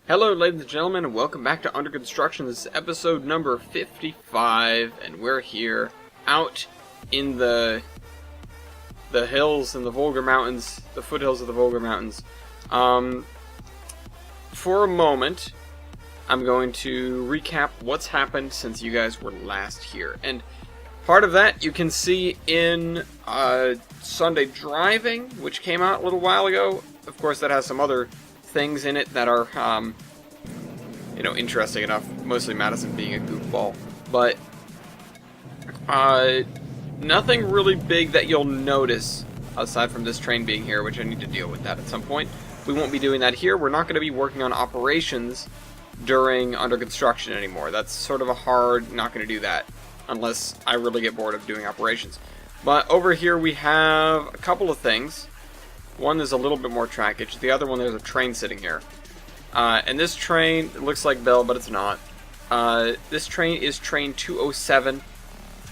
Hello, ladies and gentlemen, and welcome back to Under Construction. This is episode number 55, and we're here out in the hills in the Volga Mountains, the foothills of the Volga Mountains. For a moment, I'm going to recap what's happened since you guys were last here. And part of that you can see in Sunday Driving, which came out a little while ago. Of course, that has some other things in it that are, interesting enough. Mostly Madison being a goofball. But, nothing really big that you'll notice aside from this train being here, which I need to deal with that at some point. We won't be doing that here. We're not going to be working on operations during Under Construction anymore. That's sort of a hard, not going to do that unless I really get bored of doing operations. But over here we have a couple of things. One, there's a little bit more trackage. The other one, there's a train sitting here. And this train, it looks like Bell, but it's not. This train is train 207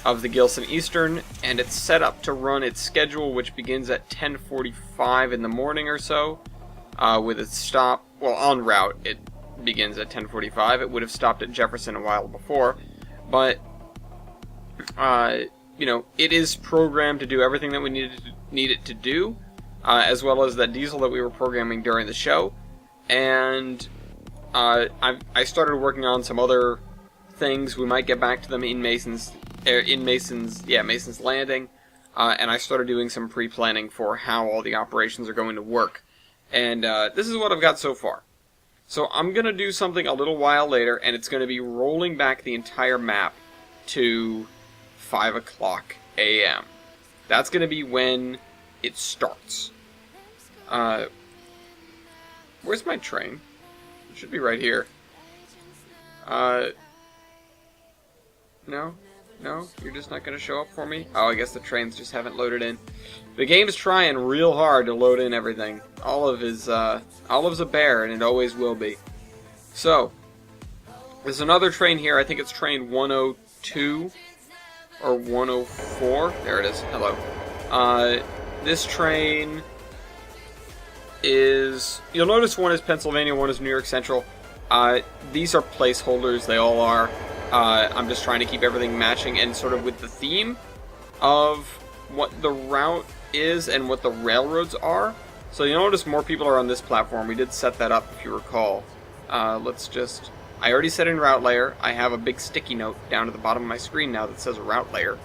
of the Gilson Eastern, and it's set up to run its schedule, which begins at 10:45 in the morning or so, with its stop, well, en route, it begins at 10:45. It would have stopped at Jefferson a while before, but, it is programmed to do everything that we need it to do. As well as that diesel that we were programming during the show, and I started working on some other things. We might get back to them in Mason's Landing, and I started doing some pre-planning for how all the operations are going to work, and this is what I've got so far. So I'm gonna do something a little while later, and it's gonna be rolling back the entire map to 5 o'clock a.m. That's gonna be when it starts. Where's my train? It should be right here. No, you're just not gonna show up for me? Oh, I guess the trains just haven't loaded in. The game's trying real hard to load in everything. Olive's a bear, and it always will be. So, there's another train here. I think it's train 102 or 104. There it is. Hello. This train is... You'll notice one is Pennsylvania, one is New York Central. These are placeholders, they all are. I'm just trying to keep everything matching and sort of with the theme of what the route is and what the railroads are. So you'll notice more people are on this platform. We did set that up, if you recall. I already set in route layer. I have a big sticky note down at the bottom of my screen now that says route layer.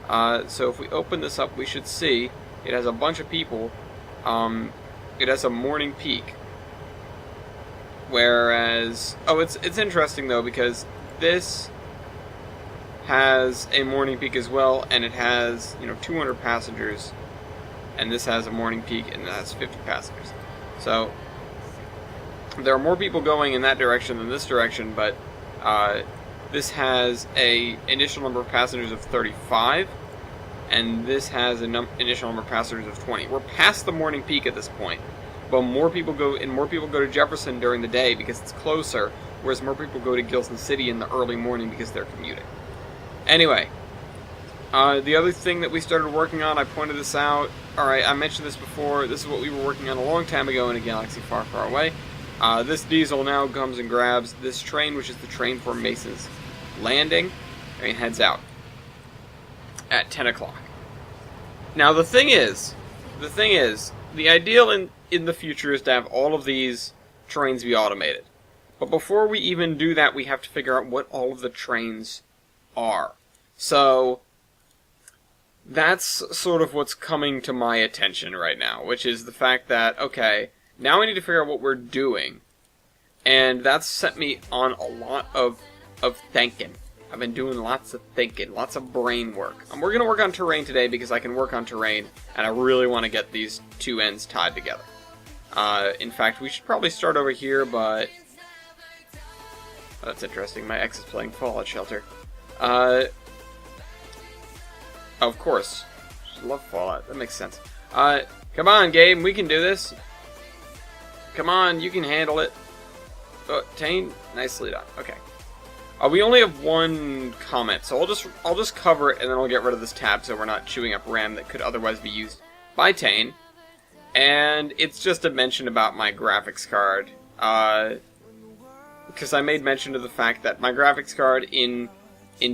So if we open this up, we should see it has a bunch of people. It has a morning peak. Whereas, it's interesting though, because this has a morning peak as well, and it has 200 passengers, and this has a morning peak and it has 50 passengers. So there are more people going in that direction than this direction, but this has a initial number of passengers of 35. And this has an initial number of passengers of 20. We're past the morning peak at this point, but more people go to Jefferson during the day because it's closer, whereas more people go to Gilson City in the early morning because they're commuting. Anyway, the other thing that we started working on, I pointed this out. Alright, I mentioned this before. This is what we were working on a long time ago in a galaxy far, far away. This diesel now comes and grabs this train, which is the train for Mason's Landing, and heads out at 10 o'clock. Now the thing is, the ideal in the future is to have all of these trains be automated. But before we even do that, we have to figure out what all of the trains are. So that's sort of what's coming to my attention right now, which is the fact that, okay, now we need to figure out what we're doing. And that's set me on a lot of thinking. I've been doing lots of thinking, lots of brain work. We're going to work on terrain today because I can work on terrain, and I really want to get these two ends tied together. In fact, we should probably start over here, but... that's interesting. My ex is playing Fallout Shelter. Of course. Just love Fallout. That makes sense. Come on, game. We can do this. Come on, you can handle it. Oh, Tane, nicely done. Okay. We only have one comment, so I'll just cover it and then I'll get rid of this tab so we're not chewing up RAM that could otherwise be used by Tane. And it's just a mention about my graphics card. because I made mention of the fact that my graphics card in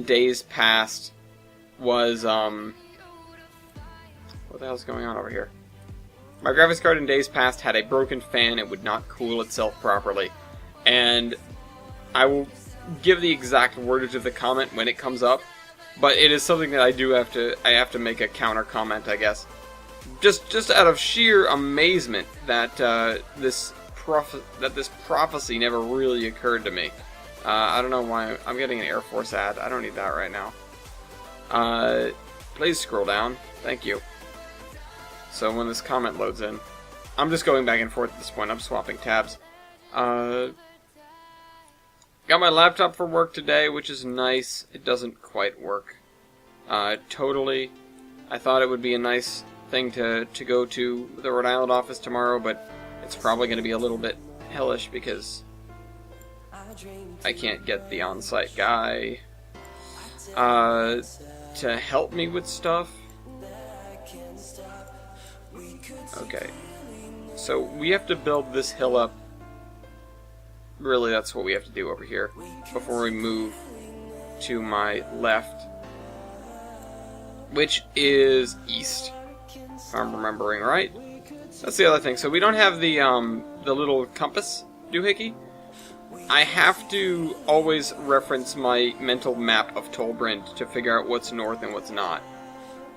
days past was, what the hell's going on over here? My graphics card in days past had a broken fan. It would not cool itself properly. And I will give the exact wordage of the comment when it comes up, but it is something that I have to make a counter comment, I guess. Just out of sheer amazement that this prophecy never really occurred to me. I don't know why I'm getting an Air Force ad. I don't need that right now. Please scroll down. Thank you. So when this comment loads in, I'm just going back and forth at this point. I'm swapping tabs. Got my laptop for work today, which is nice. It doesn't quite work. Totally. I thought it would be a nice thing to go to the Rhode Island office tomorrow, but it's probably going to be a little bit hellish because I can't get the on-site guy to help me with stuff. Okay, so we have to build this hill up. Really, that's what we have to do over here before we move to my left, which is east, if I'm remembering right. That's the other thing. So we don't have the little compass doohickey. I have to always reference my mental map of Tolbrynd to figure out what's north and what's not.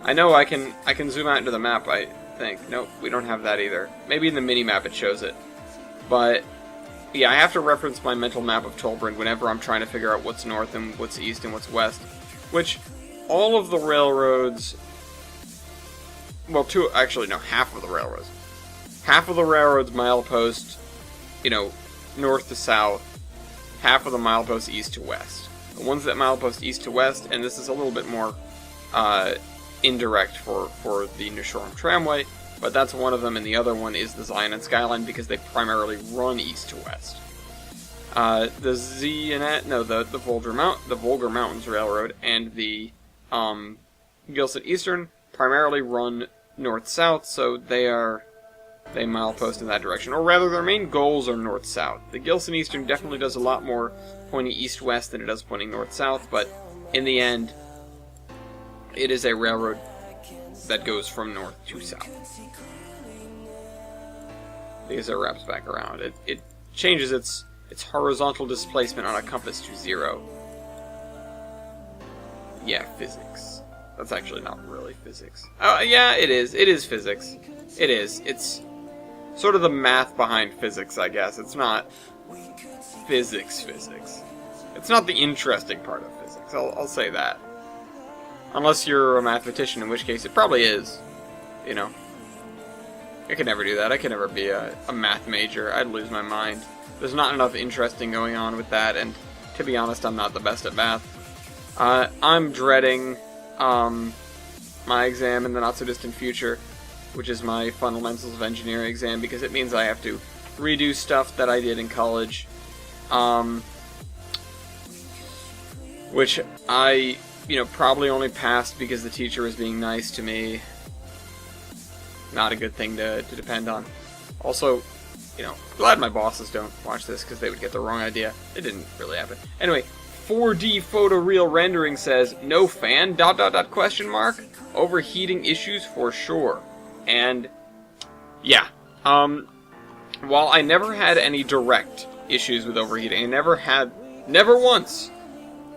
I know I can zoom out into the map, I think. Nope, we don't have that either. Maybe in the mini-map it shows it. But, yeah, I have to reference my mental map of Tolbrynd whenever I'm trying to figure out what's north and what's east and what's west. Which, all of the railroads... Well, half of the railroads. Half of the railroads milepost, north to south. Half of the milepost east to west. The ones that milepost east to west, and this is a little bit more indirect for the New Shoreham Tramway, but that's one of them, and the other one is the Zion and Skyline because they primarily run east to west. The Volga Mountains Railroad and the Gilson Eastern primarily run north-south, so they milepost in that direction. Or rather, their main goals are north-south. The Gilson Eastern definitely does a lot more pointing east-west than it does pointing north-south, but in the end, it is a railroad that goes from north to south. Because it wraps back around. It changes its horizontal displacement on a compass to 0. Yeah, physics. That's actually not really physics. Oh, yeah, it is. It is physics. It is. It's sort of the math behind physics, I guess. It's not physics. It's not the interesting part of physics. I'll say that. Unless you're a mathematician, in which case it probably is. I could never do that. I could never be a math major. I'd lose my mind. There's not enough interesting going on with that, and to be honest, I'm not the best at math. I'm dreading my exam in the not-so-distant future, which is my Fundamentals of Engineering exam, because it means I have to redo stuff that I did in college, which I, probably only passed because the teacher was being nice to me. Not a good thing to depend on. Also, glad my bosses don't watch this because they would get the wrong idea. It didn't really happen. Anyway, 4D photoreal rendering says, no fan, ... Overheating issues for sure. And, yeah. While I never had any direct issues with overheating, never once.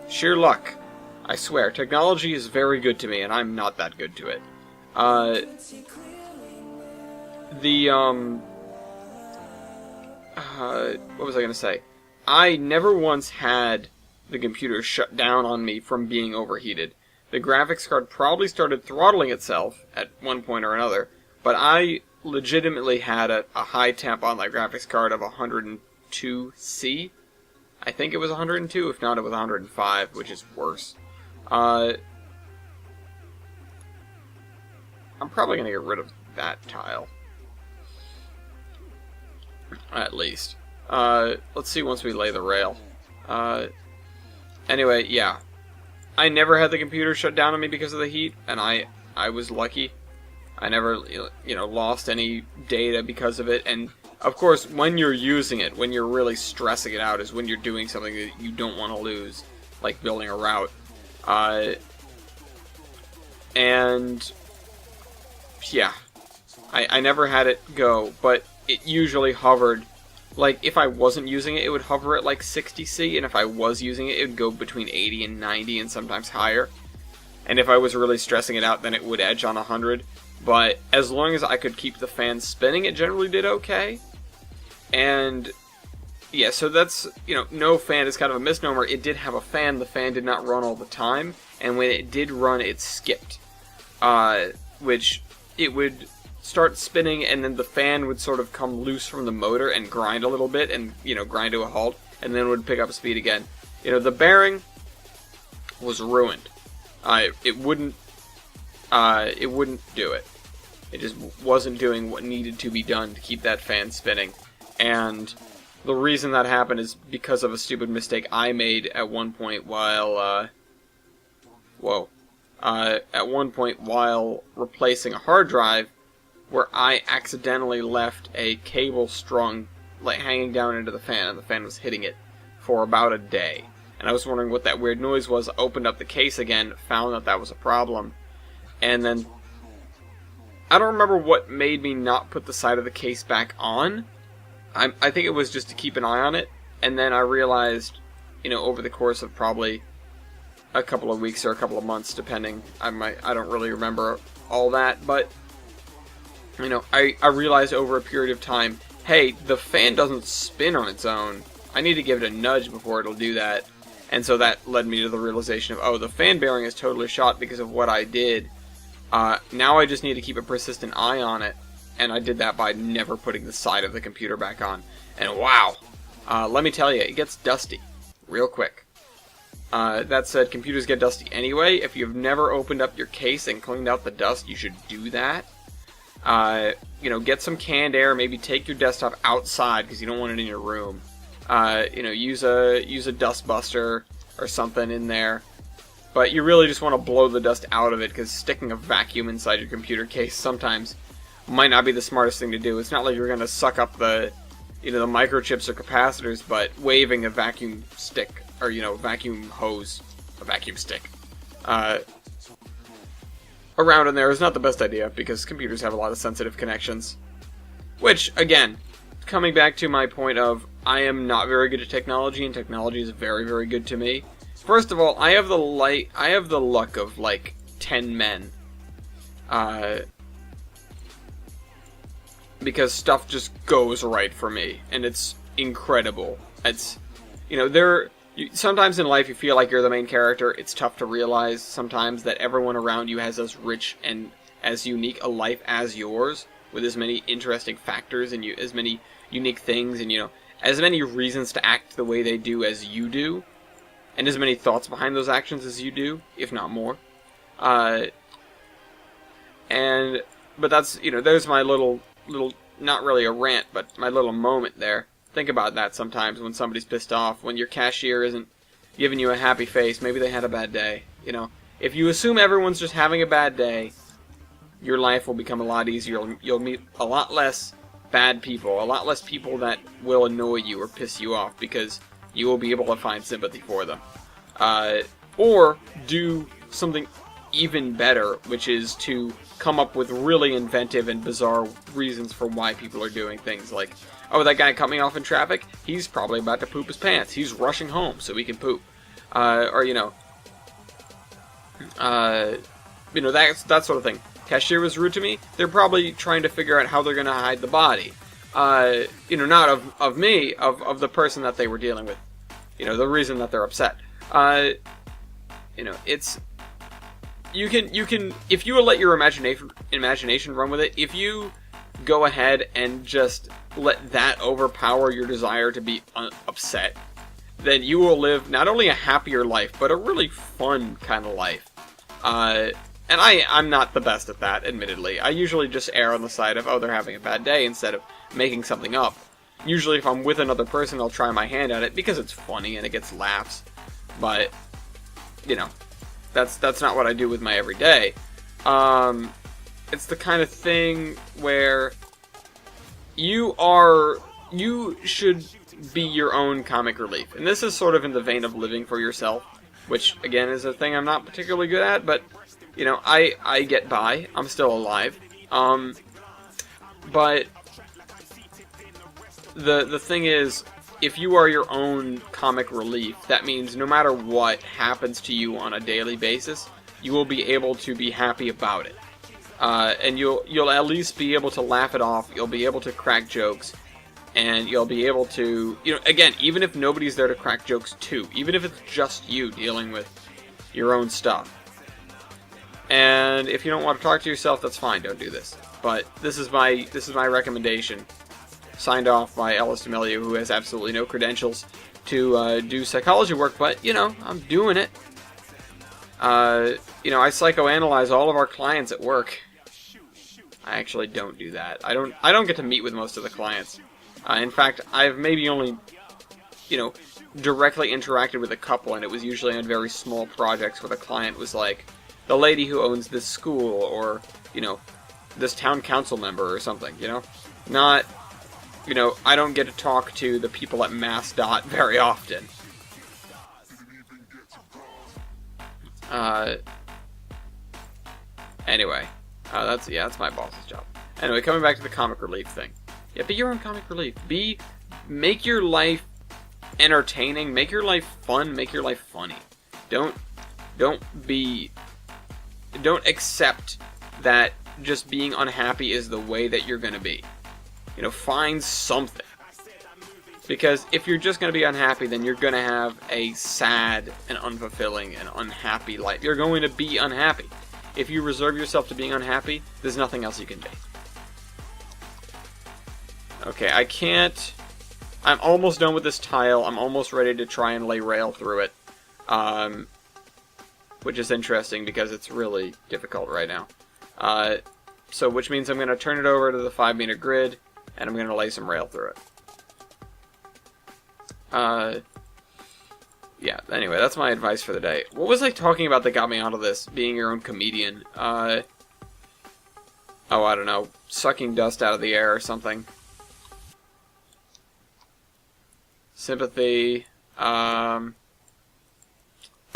Sheer luck. I swear, technology is very good to me, and I'm not that good to it. What was I gonna say? I never once had the computer shut down on me from being overheated. The graphics card probably started throttling itself at one point or another, but I legitimately had a high temp on my graphics card of 102C. I think it was 102, if not it was 105, which is worse. I'm probably going to get rid of that tile. At least. Let's see once we lay the rail. Anyway, yeah. I never had the computer shut down on me because of the heat, and I was lucky. I never, lost any data because of it, and Of course, when you're using it, when you're really stressing it out, is when you're doing something that you don't want to lose, like building a route. And yeah, I never had it go, but it usually hovered. Like, if I wasn't using it, it would hover at like 60C, and if I was using it, it would go between 80 and 90, and sometimes higher. And if I was really stressing it out, then it would edge on 100. But as long as I could keep the fan spinning, it generally did okay. And yeah, so that's, no fan is kind of a misnomer. It did have a fan. The fan did not run all the time, and when it did run, it skipped. Which it would start spinning, and then the fan would sort of come loose from the motor and grind a little bit, and grind to a halt, and then would pick up speed again. The bearing was ruined. It wouldn't do it. It just wasn't doing what needed to be done to keep that fan spinning. And the reason that happened is because of a stupid mistake I made at one point while replacing a hard drive, where I accidentally left a cable strung, like, hanging down into the fan, and the fan was hitting it for about a day. And I was wondering what that weird noise was. Opened up the case again, found that was a problem, and then I don't remember what made me not put the side of the case back on. I think it was just to keep an eye on it, and then I realized, over the course of probably a couple of weeks or a couple of months, depending, I don't really remember all that, but I realized over a period of time, hey, the fan doesn't spin on its own. I need to give it a nudge before it'll do that. And so that led me to the realization of, oh, the fan bearing is totally shot because of what I did. Now I just need to keep a persistent eye on it. And I did that by never putting the side of the computer back on. And wow, let me tell you, it gets dusty real quick. That said, computers get dusty anyway. If you've never opened up your case and cleaned out the dust, you should do that. Get some canned air, maybe take your desktop outside because you don't want it in your room. Use a dust buster or something in there. But you really just want to blow the dust out of it, because sticking a vacuum inside your computer case sometimes might not be the smartest thing to do. It's not like you're going to suck up the microchips or capacitors, but waving a vacuum stick, or, vacuum hose, a vacuum stick, around in there is not the best idea, because computers have a lot of sensitive connections. Which, again, coming back to my point of, I am not very good at technology, and technology is very, very good to me. First of all, I have the luck of, like, 10 men. Because stuff just goes right for me, and it's incredible. It's, sometimes in life you feel like you're the main character. It's tough to realize sometimes that everyone around you has as rich and as unique a life as yours, with as many interesting factors and as many unique things, and as many reasons to act the way they do as you do, and as many thoughts behind those actions as you do, if not more. But that's, there's my little, not really a rant, but my little moment there. Think about that sometimes when somebody's pissed off, when your cashier isn't giving you a happy face, maybe they had a bad day, If you assume everyone's just having a bad day, your life will become a lot easier. You'll meet a lot less bad people, a lot less people that will annoy you or piss you off, because you will be able to find sympathy for them. Or do something even better, which is to come up with really inventive and bizarre reasons for why people are doing things, like, oh, that guy cut me off in traffic, he's probably about to poop his pants, he's rushing home so he can poop. Or, that sort of thing. Cashier was rude to me, they're probably trying to figure out how they're going to hide the body. Not of me, of the person that they were dealing with. The reason that they're upset. It's... You can, if you will let your imagination run with it, if you go ahead and just let that overpower your desire to be upset, then you will live not only a happier life, but a really fun kind of life. And I'm not the best at that, admittedly. I usually just err on the side of, oh, they're having a bad day, instead of making something up. Usually if I'm with another person, I'll try my hand at it, because it's funny and it gets laughs. But, that's not what I do with my everyday. It's the kind of thing where you should be your own comic relief. And this is sort of in the vein of living for yourself, which, again, is a thing I'm not particularly good at, but, you know, I get by. I'm still alive. But the thing is, if you are your own comic relief, that means no matter what happens to you on a daily basis, you will be able to be happy about it. And you'll at least be able to laugh it off, you'll be able to crack jokes, and you'll be able to, you know, again, even if nobody's there to crack jokes too, even if it's just you dealing with your own stuff. And if you don't want to talk to yourself, that's fine, don't do this. But this is my recommendation, signed off by Ellis D'Amelio, who has absolutely no credentials to do psychology work, but, you know, I'm doing it. You know, I psychoanalyze all of our clients at work. I actually don't do that. I don't get to meet with most of the clients. In fact, I've maybe only, you know, directly interacted with a couple, and it was usually on very small projects where the client was like, the lady who owns this school, or, you know, this town council member or something, you know? Not, you know, I don't get to talk to the people at MassDOT very often. Anyway, that's my boss's job. Anyway, coming back to the comic relief thing. Yeah, be your own comic relief. Make your life entertaining, make your life fun, make your life funny. Don't accept that just being unhappy is the way that you're gonna be. You know, find something. Because if you're just gonna be unhappy, then you're gonna have a sad and unfulfilling and unhappy life. You're going to be unhappy. If you reserve yourself to being unhappy, there's nothing else you can be. Okay, I'm almost done with this tile. I'm almost ready to try and lay rail through it. Which is interesting because it's really difficult right now. So which means I'm going to turn it over to the 5-meter grid, and I'm going to lay some rail through it. Yeah, anyway, that's my advice for the day. What was I talking about that got me onto this? Being your own comedian. Oh, I don't know. Sucking dust out of the air or something. Sympathy. I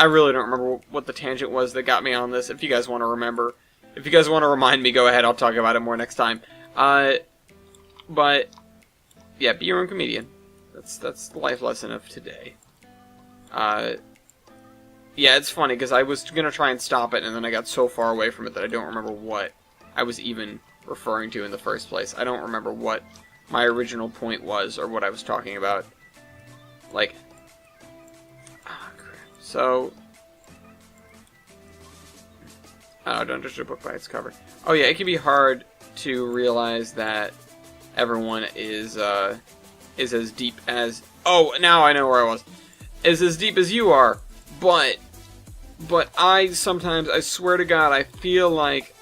really don't remember what the tangent was that got me on this. If you guys want to remember. If you guys want to remind me, go ahead. I'll talk about it more next time. But, yeah, be your own comedian. That's the life lesson of today. Yeah, it's funny, because I was going to try and stop it, and then I got so far away from it that I don't remember what I was even referring to in the first place. I don't remember what my original point was, or what I was talking about. Like, oh, crap. So, oh, don't judge a book by its cover. Oh yeah, it can be hard to realize that everyone is as deep as... Oh, now I know where I was. Is as deep as you are, but I sometimes, I swear to God, I feel like,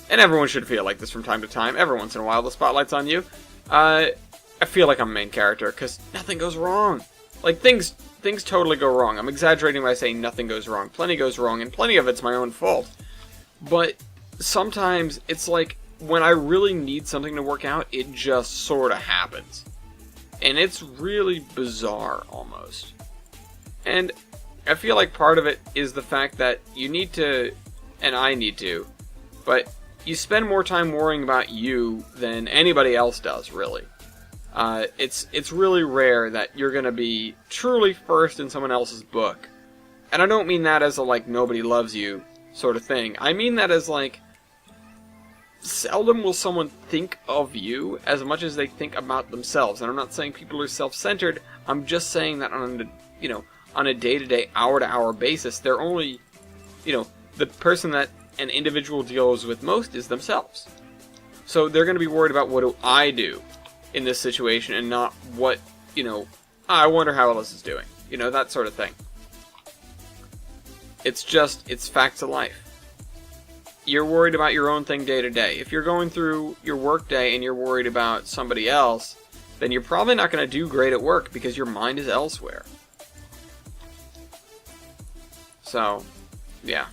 and everyone should feel like this from time to time, every once in a while the spotlight's on you, I feel like I'm a main character, because nothing goes wrong. Like, things totally go wrong. I'm exaggerating by saying nothing goes wrong. Plenty goes wrong, and plenty of it's my own fault. But sometimes it's like, when I really need something to work out, it just sort of happens. And it's really bizarre, almost. And I feel like part of it is the fact that you need to, and I need to, but you spend more time worrying about you than anybody else does, really. It's really rare that you're going to be truly first in someone else's book. And I don't mean that as a, like, nobody loves you sort of thing. I mean that as, like, seldom will someone think of you as much as they think about themselves. And I'm not saying people are self-centered. I'm just saying that on a day-to-day, hour-to-hour basis, they're only, the person that an individual deals with most is themselves. So they're going to be worried about what do I do in this situation and not what, I wonder how Ellis is doing. That sort of thing. It's facts of life. You're worried about your own thing day to day. If you're going through your work day and you're worried about somebody else, then you're probably not going to do great at work because your mind is elsewhere. So, yeah.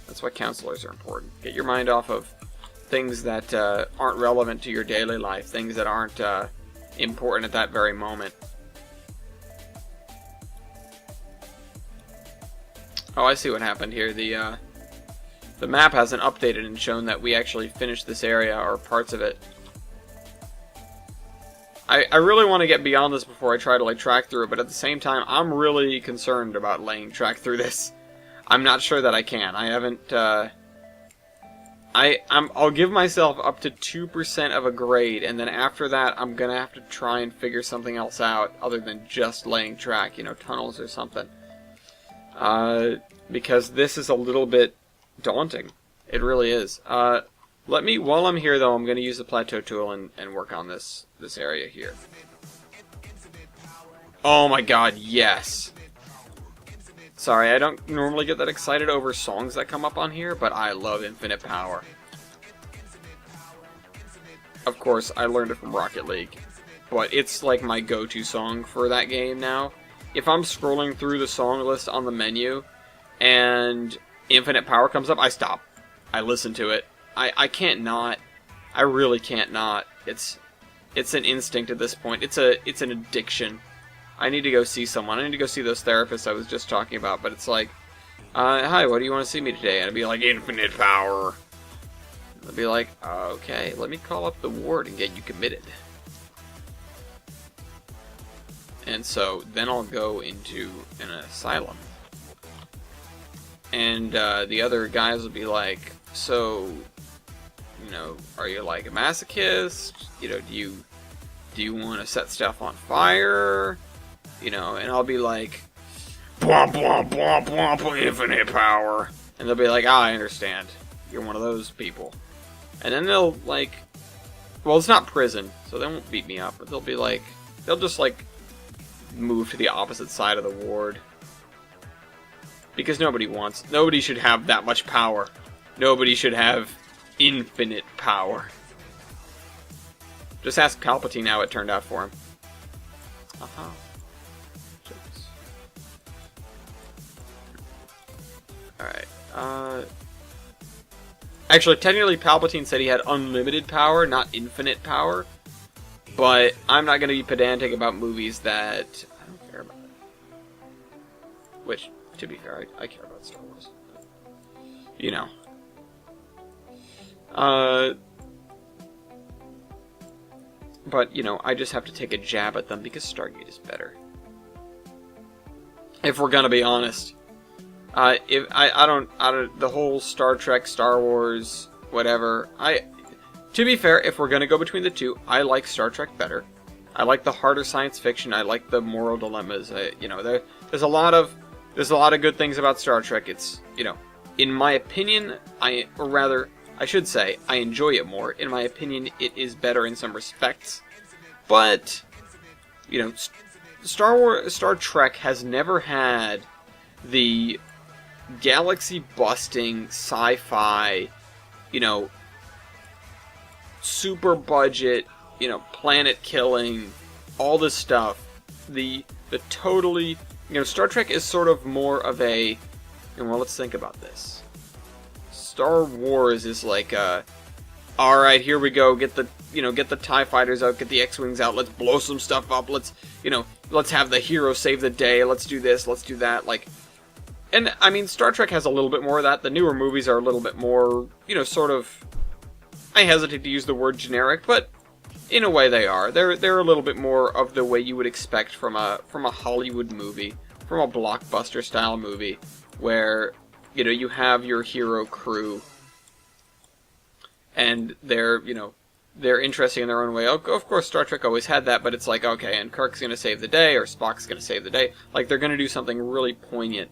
That's why counselors are important. Get your mind off of things that aren't relevant to your daily life, things that aren't important at that very moment. Oh, I see what happened here. The map hasn't updated and shown that we actually finished this area, or parts of it. I really want to get beyond this before I try to like track through it, but at the same time, I'm really concerned about laying track through this. I'm not sure that I can. I haven't, I'll give myself up to 2% of a grade, and then after that, I'm gonna have to try and figure something else out other than just laying track, you know, tunnels or something. Because this is a little bit daunting. It really is. While I'm here though, I'm gonna use the plateau tool and work on this area here. Oh my god, yes! Sorry, I don't normally get that excited over songs that come up on here, but I love Infinite Power. Of course, I learned it from Rocket League, but it's like my go-to song for that game now. If I'm scrolling through the song list on the menu, and Infinite Power comes up, I stop. I listen to it. I can't not. I really can't not. It's an instinct at this point. It's an addiction. I need to go see someone. I need to go see those therapists I was just talking about, but it's like, hi, what do you want to see me today? And I'd be like, Infinite Power. And I'd be like, okay, let me call up the ward and get you committed. And so, then I'll go into an asylum. And the other guys will be like, so, you know, are you like a masochist? You know, do you want to set stuff on fire? You know, and I'll be like, blah, blah, blah, blah, blah, Infinite Power. And they'll be like, I understand. You're one of those people. And then they'll, like, well, it's not prison, so they won't beat me up, but they'll be like, they'll just, like, move to the opposite side of the ward. Because nobody should have that much power. Nobody should have infinite power. Just ask Palpatine how it turned out for him. Uh-huh. Alright, actually, technically, Palpatine said he had unlimited power, not infinite power. But I'm not going to be pedantic about movies that I don't care about. Which, to be fair, I care about Star Wars. But, you know. But, you know, I just have to take a jab at them because Stargate is better. If we're gonna be honest. If I don't, the whole Star Trek, Star Wars, whatever, to be fair, if we're gonna go between the two, I like Star Trek better. I like the harder science fiction, I like the moral dilemmas, you know, there's a lot of good things about Star Trek. It's, you know, in my opinion, or rather, I should say, I enjoy it more. In my opinion, it is better in some respects. But, you know, Star Trek has never had the galaxy-busting, sci-fi, you know, super budget, you know, planet-killing, all this stuff. The totally, you know, Star Trek is sort of more of a, well, let's think about this. Star Wars is like alright, here we go, get the TIE fighters out, get the X-Wings out, let's blow some stuff up, let's have the hero save the day, let's do this, let's do that, like, and, I mean, Star Trek has a little bit more of that. The newer movies are a little bit more, you know, sort of, I hesitate to use the word generic, but in a way they are. They're a little bit more of the way you would expect from a Hollywood movie, from a blockbuster style movie, where, you know, you have your hero crew, and they're, you know, they're interesting in their own way. Of course, Star Trek always had that, but it's like, okay, and Kirk's gonna save the day, or Spock's gonna save the day. Like, they're gonna do something really poignant,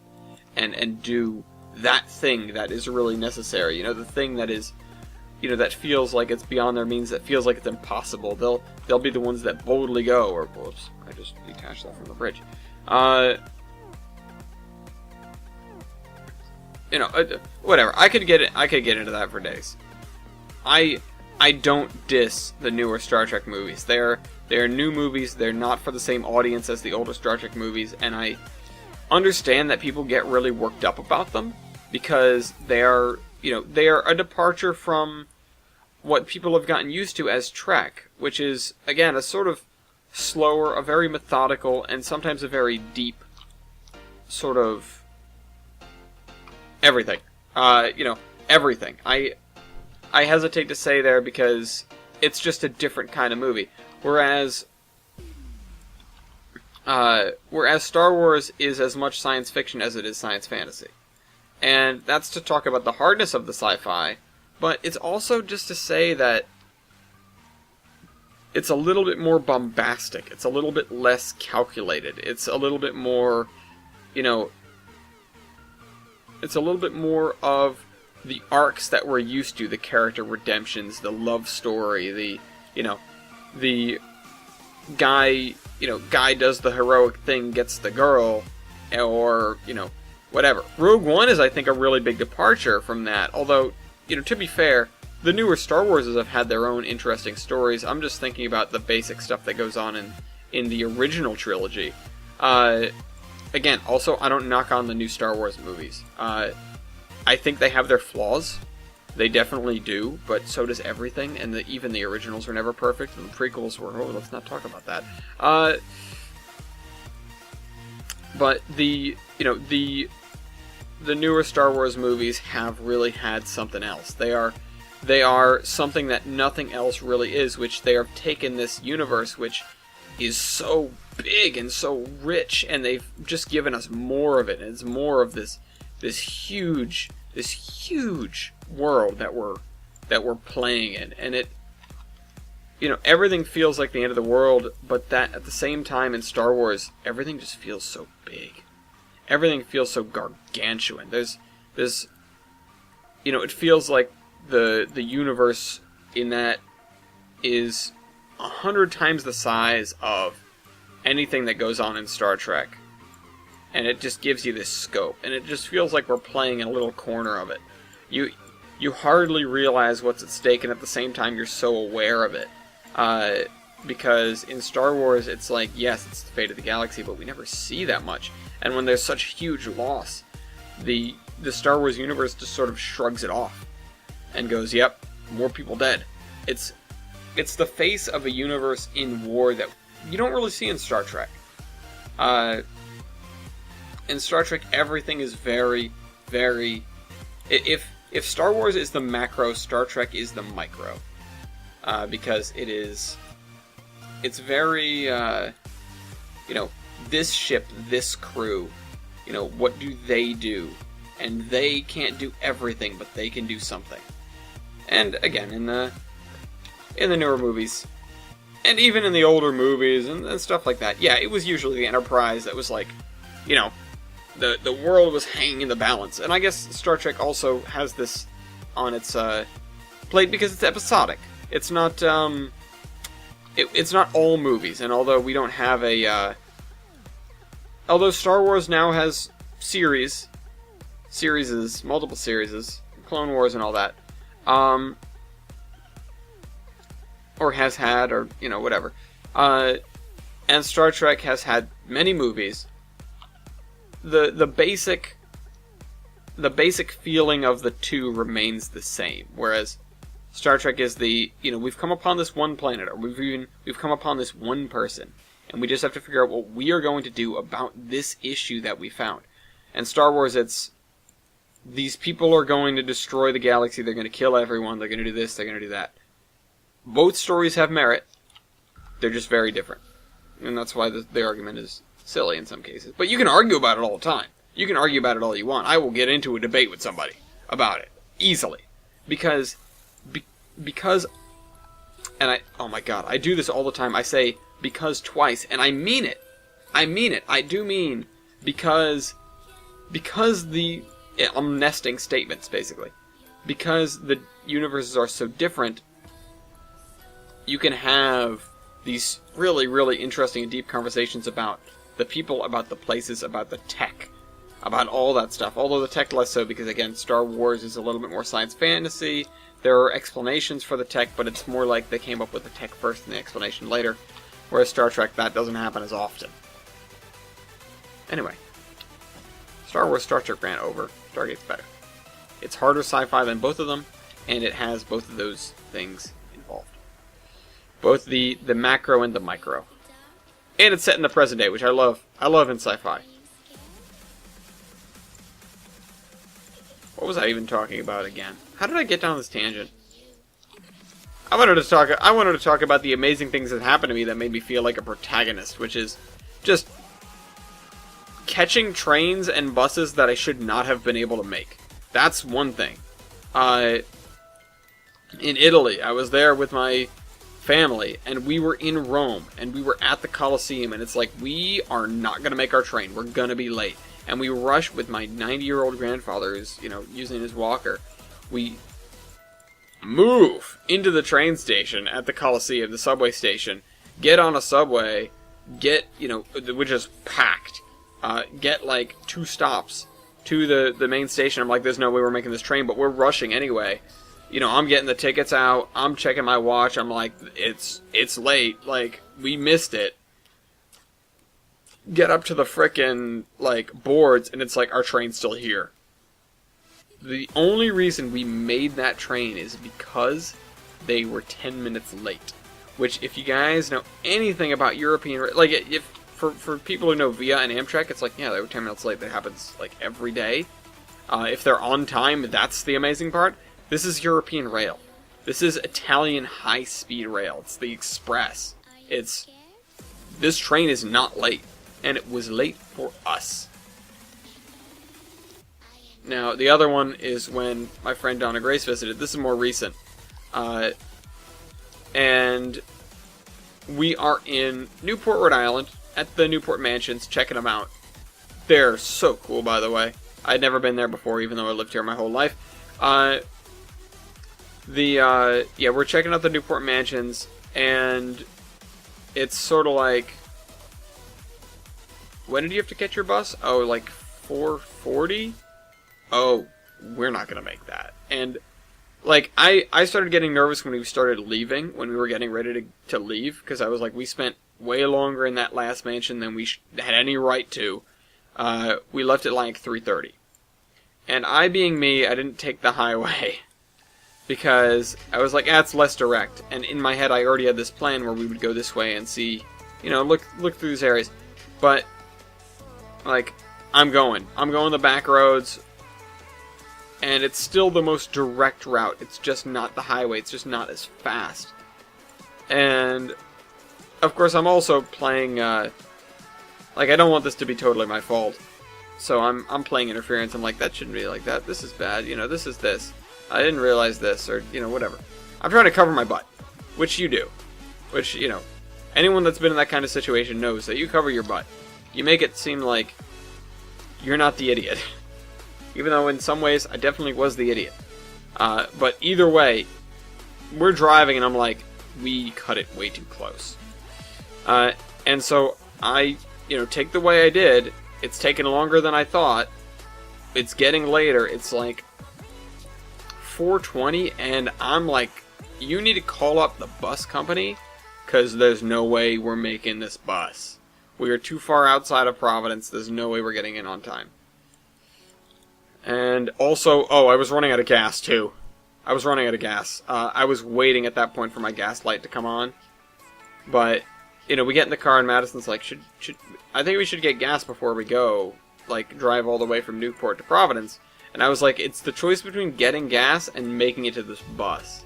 and do that thing that is really necessary. You know, the thing that is, you know, that feels like it's beyond their means, that feels like it's impossible. They'll be the ones that boldly go, or, whoops, I just detached that from the bridge. You know, whatever. I could get into that for days. I don't diss the newer Star Trek movies. They're new movies. They're not for the same audience as the older Star Trek movies, and I understand that people get really worked up about them because they are, you know, they are a departure from what people have gotten used to as Trek, which is, again, a sort of slower, a very methodical, and sometimes a very deep sort of everything. Everything. I hesitate to say there because it's just a different kind of movie. Whereas Star Wars is as much science fiction as it is science fantasy. And that's to talk about the hardness of the sci-fi, but it's also just to say that it's a little bit more bombastic. It's a little bit less calculated. It's a little bit more, it's a little bit more of the arcs that we're used to, the character redemptions, the love story, the guy does the heroic thing, gets the girl, or, whatever. Rogue One is, I think, a really big departure from that, although, to be fair, the newer Star Warses have had their own interesting stories. I'm just thinking about the basic stuff that goes on in the original trilogy. Again, also, I don't knock on the new Star Wars movies. I think they have their flaws. They definitely do, but so does everything, and even the originals were never perfect, and the prequels were, let's not talk about that. But the newer Star Wars movies have really had something else. They are something that nothing else really is, which they have taken this universe, which is so big and so rich, and they've just given us more of it, and it's more of this huge world that we're playing in, and it, everything feels like the end of the world, but that at the same time in Star Wars, everything just feels so big. Everything feels so gargantuan. There's it feels like the universe in that is 100 times the size of anything that goes on in Star Trek. And it just gives you this scope, and it just feels like we're playing in a little corner of it. You hardly realize what's at stake, and at the same time you're so aware of it. Because in Star Wars, it's like, yes, it's the fate of the galaxy, but we never see that much. And when there's such huge loss, the Star Wars universe just sort of shrugs it off and goes, yep, more people dead. It's the face of a universe in war that you don't really see in Star Trek. In Star Trek, everything is very, very... If Star Wars is the macro, Star Trek is the micro. Because it's very, this ship, this crew, what do they do? And they can't do everything, but they can do something. And again, in the newer movies, and even in the older movies and stuff like that, yeah, it was usually the Enterprise that was like, the world was hanging in the balance. And I guess Star Trek also has this on its plate because it's episodic. It's not it's not all movies. And although we don't have although Star Wars now has multiple series, Clone Wars and all that, or has had, or whatever, and Star Trek has had many movies. The basic feeling of the two remains the same, whereas Star Trek is we've come upon this one planet, or we've come upon this one person, and we just have to figure out what we are going to do about this issue that we found. And Star Wars, it's these people are going to destroy the galaxy, they're going to kill everyone, they're going to do this, they're going to do that. Both stories have merit, they're just very different. And that's why the argument is silly in some cases. But you can argue about it all the time. You can argue about it all you want. I will get into a debate with somebody about it. Easily. Because, and oh my god, I do this all the time. I say because twice, and I mean it. I mean it. I do mean because I'm nesting statements, basically. Because the universes are so different, you can have these really, really interesting and deep conversations about the people, about the places, about the tech, about all that stuff. Although the tech less so, because again, Star Wars is a little bit more science fantasy. There are explanations for the tech, but it's more like they came up with the tech first and the explanation later. Whereas Star Trek, that doesn't happen as often. Anyway, Star Wars, Star Trek ran over. Stargate's better. It's harder sci-fi than both of them, and it has both of those things involved. Both the macro and the micro. And it's set in the present day, which I love. I love in sci-fi. What was I even talking about again? How did I get down this tangent? I wanted to talk about the amazing things that happened to me that made me feel like a protagonist, which is just catching trains and buses that I should not have been able to make. That's one thing. In Italy, I was there with my family, and we were in Rome, and we were at the Colosseum, and it's like, we are not going to make our train. We're going to be late. And we rush with my 90-year-old grandfather who's, using his walker. We move into the train station at the Colosseum, the subway station, get on a subway, which is packed, get like 2 stops to the main station. I'm like, there's no way we're making this train, but we're rushing anyway. I'm getting the tickets out, I'm checking my watch, I'm like, it's late, like, we missed it. Get up to the frickin', boards, and it's like, our train's still here. The only reason we made that train is because they were 10 minutes late. Which, if you guys know anything about European... for people who know VIA and Amtrak, it's like, yeah, they were 10 minutes late. That happens, every day. If they're on time, that's the amazing part. This is European rail. This is Italian high-speed rail. It's the Express. This train is not late. And it was late for us. Now, the other one is when my friend Donna Grace visited. This is more recent. And we are in Newport, Rhode Island, at the Newport Mansions, checking them out. They're so cool, by the way. I'd never been there before, even though I lived here my whole life. We're checking out the Newport Mansions, and it's sort of like, when did you have to catch your bus? Oh, 4:40? Oh, we're not going to make that. And, I started getting nervous when we started leaving, when we were getting ready to leave, because I was like, we spent way longer in that last mansion than we had any right to. We left at 3:30. And I, being me, I didn't take the highway, because I was like, it's less direct. And in my head, I already had this plan where we would go this way and see, look through these areas. But, I'm going the back roads, and it's still the most direct route. It's just not the highway. It's just not as fast. And, of course, I'm also playing, I don't want this to be totally my fault. So I'm playing interference. I'm like, that shouldn't be like that. This is bad. This is this. I didn't realize this, or, whatever. I'm trying to cover my butt, which you do. Which, anyone that's been in that kind of situation knows that you cover your butt. You make it seem like you're not the idiot. Even though in some ways I definitely was the idiot. But either way, we're driving and I'm like, we cut it way too close. And so I, take the way I did. It's taken longer than I thought. It's getting later. It's 4:20 and I'm like, you need to call up the bus company because there's no way we're making this bus. We are too far outside of Providence. There's no way we're getting in on time. And also, I was running out of gas, too. I was running out of gas. I was waiting at that point for my gas light to come on. But, we get in the car and Madison's like, I think we should get gas before we go, drive all the way from Newport to Providence. And I was like, it's the choice between getting gas and making it to this bus.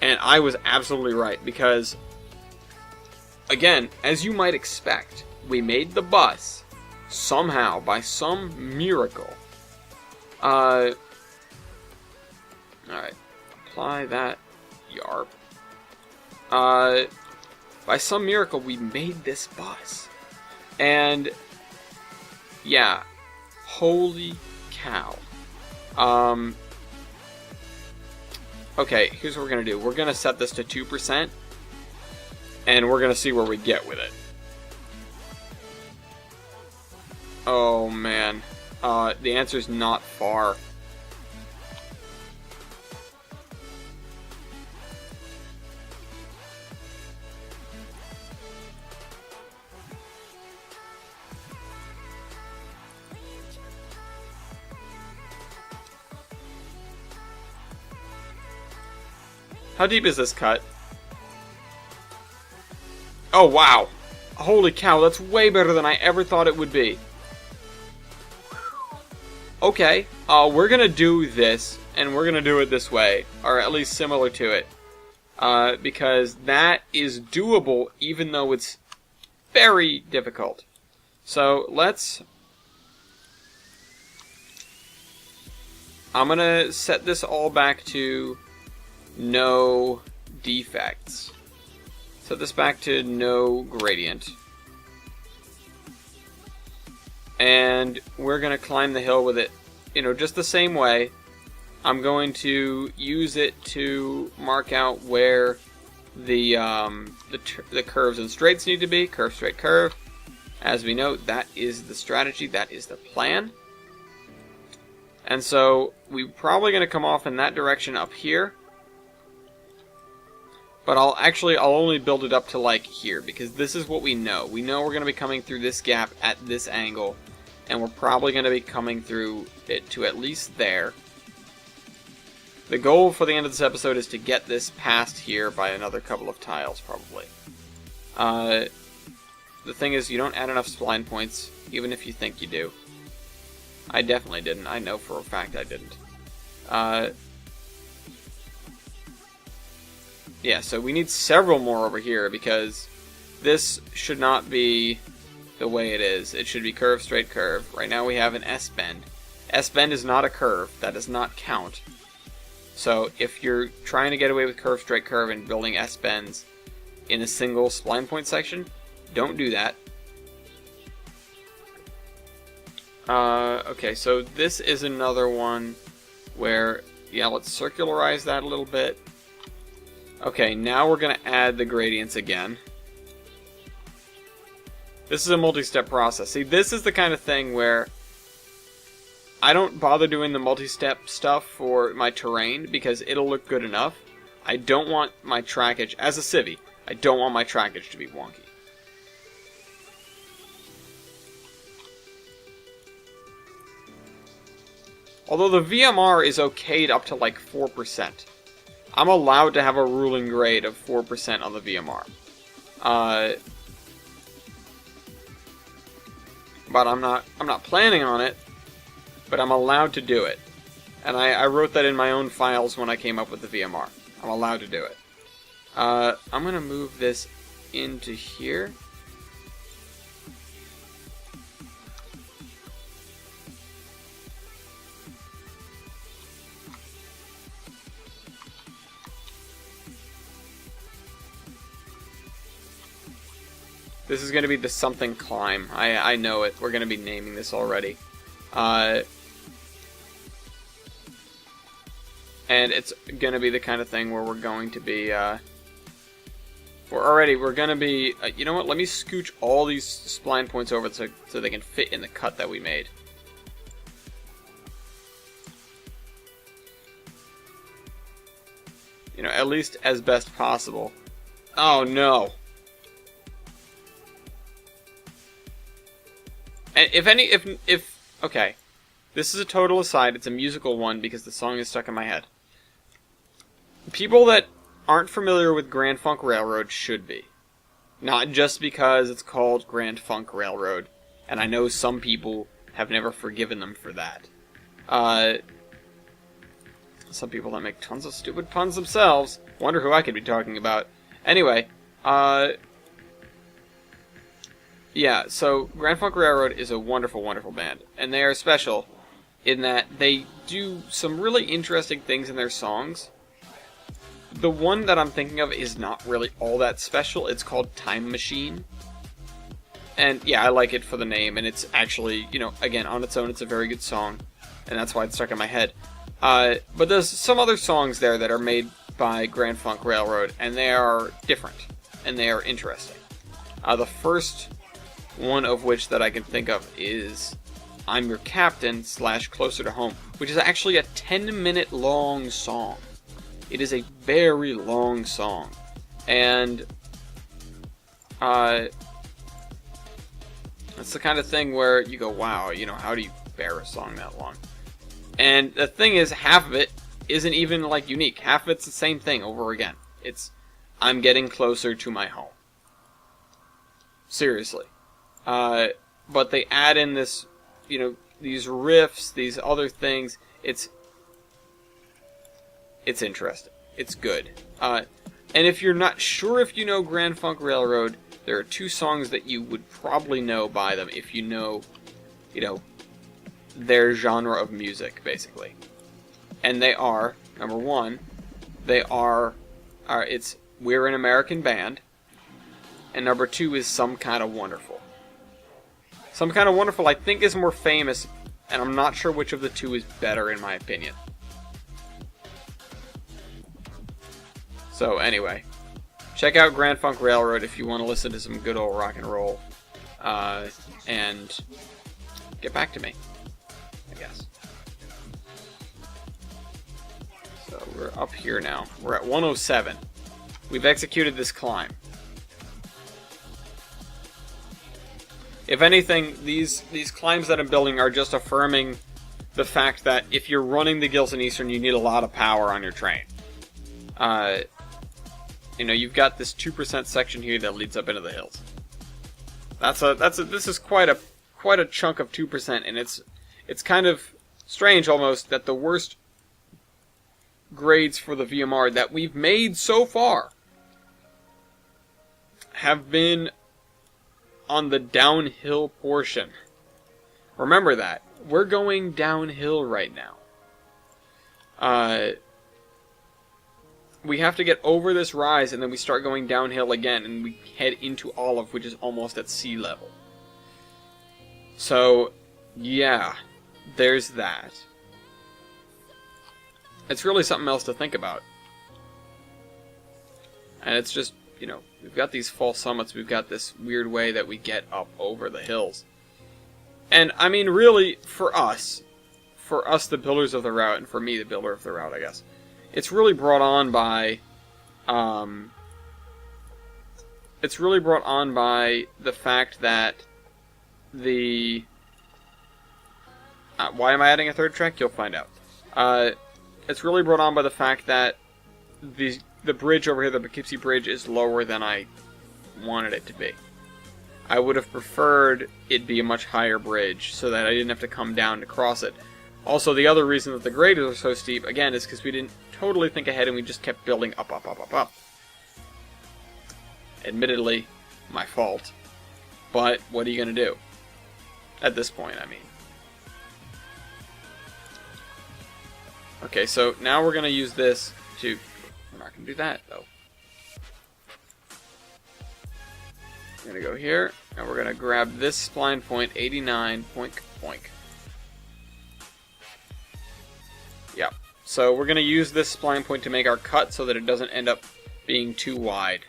And I was absolutely right, because, again, as you might expect, we made the bus, somehow, by some miracle. Alright. Apply that. Yarp. By some miracle, we made this bus. And, yeah. Holy cow. Okay, here's what we're gonna do. We're gonna set this to 2%, and we're gonna see where we get with it. Oh, man. The answer's not far. How deep is this cut? Oh, wow. Holy cow, that's way better than I ever thought it would be. Okay, we're gonna do this, and we're gonna do it this way, or at least similar to it. Because that is doable, even though it's very difficult. So, I'm gonna set this all back to no defects. Set this back to no gradient. And we're going to climb the hill with it, just the same way. I'm going to use it to mark out where the curves and straights need to be. Curve, straight, curve. As we know, that is the strategy, that is the plan. And so, we're probably going to come off in that direction up here. But I'll only build it up to like here, because this is what we know. We know we're going to be coming through this gap at this angle, and we're probably going to be coming through it to at least there. The goal for the end of this episode is to get this past here by another couple of tiles, probably. The thing is, you don't add enough spline points, even if you think you do. I definitely didn't. I know for a fact I didn't. Yeah, so we need several more over here, because this should not be the way it is. It should be curve, straight, curve. Right now we have an S-bend. S-bend is not a curve. That does not count. So if you're trying to get away with curve, straight, curve and building S-bends in a single spline point section, don't do that. Okay, so this is another one where, yeah, let's circularize that a little bit. Okay, now we're going to add the gradients again. This is a multi-step process. See, this is the kind of thing where I don't bother doing the multi-step stuff for my terrain because it'll look good enough. I don't want my trackage, as a civvy, I don't want my trackage to be wonky. Although the VMR is okayed up to like 4%. I'm allowed to have a ruling grade of 4% on the VMR. But I'm not planning on it, but I'm allowed to do it. And I wrote that in my own files when I came up with the VMR. I'm allowed to do it. I'm going to move this into here. This is going to be the something climb. I know it. We're going to be naming this already. And it's going to be the kind of thing where we're going to be... we're going to be... you know what? Let me scooch all these spline points over so they can fit in the cut that we made. At least as best possible. Oh, no. And okay, this is a total aside, it's a musical one because the song is stuck in my head. People that aren't familiar with Grand Funk Railroad should be. Not just because it's called Grand Funk Railroad, and I know some people have never forgiven them for that. Some people that make tons of stupid puns themselves. Wonder who I could be talking about. Anyway, yeah, so Grand Funk Railroad is a wonderful, wonderful band. And they are special in that they do some really interesting things in their songs. The one that I'm thinking of is not really all that special. It's called Time Machine. And yeah, I like it for the name. And it's actually, again, on its own, it's a very good song. And that's why it's stuck in my head. But there's some other songs there that are made by Grand Funk Railroad. And they are different. And they are interesting. The first one of which that I can think of is I'm Your Captain / Closer to Home, which is actually a 10-minute long song. It is a very long song. And it's the kind of thing where you go, wow, how do you bear a song that long? And the thing is, half of it isn't even like unique. Half of it's the same thing over again. It's, I'm getting closer to my home. Seriously. But they add in this, you know, these riffs, these other things. It's interesting. It's good. And if you're not sure if you know Grand Funk Railroad, there are 2 songs that you would probably know by them if you know, their genre of music, basically. And they are, number 1, it's We're an American Band, and number 2 is Some Kind of Wonderful. Some Kind of Wonderful, I think, is more famous, and I'm not sure which of the 2 is better, in my opinion. So, anyway, check out Grand Funk Railroad if you want to listen to some good old rock and roll, and get back to me, I guess. So, we're up here now. We're at 107. We've executed this climb. If anything, these climbs that I'm building are just affirming the fact that if you're running the Gilson Eastern, you need a lot of power on your train. You've got this 2% section here that leads up into the hills. This is quite a chunk of 2%, and it's kind of strange almost that the worst grades for the VMR that we've made so far have been on the downhill portion. Remember that. We're going downhill right now. We have to get over this rise, and then we start going downhill again, and we head into Olive, which is almost at sea level. So, yeah, there's that. It's really something else to think about. And it's just, we've got these false summits, we've got this weird way that we get up over the hills. And, I mean, really, for us, the builders of the route, and for me, the builder of the route, I guess, it's really brought on by, the fact that why am I adding a 3rd track? You'll find out. It's really brought on by the fact that the bridge over here, the Poughkeepsie Bridge, is lower than I wanted it to be. I would have preferred it be a much higher bridge so that I didn't have to come down to cross it. Also, the other reason that the grades are so steep, again, is because we didn't totally think ahead and we just kept building up, up, up, up, up. Admittedly, my fault. But what are you going to do? At this point, I mean. Okay, so now we're going to use this to... We're not going to do that, though. We're going to go here, and we're going to grab this spline point, 89, poink, poink. Yeah, so we're going to use this spline point to make our cut so that it doesn't end up being too wide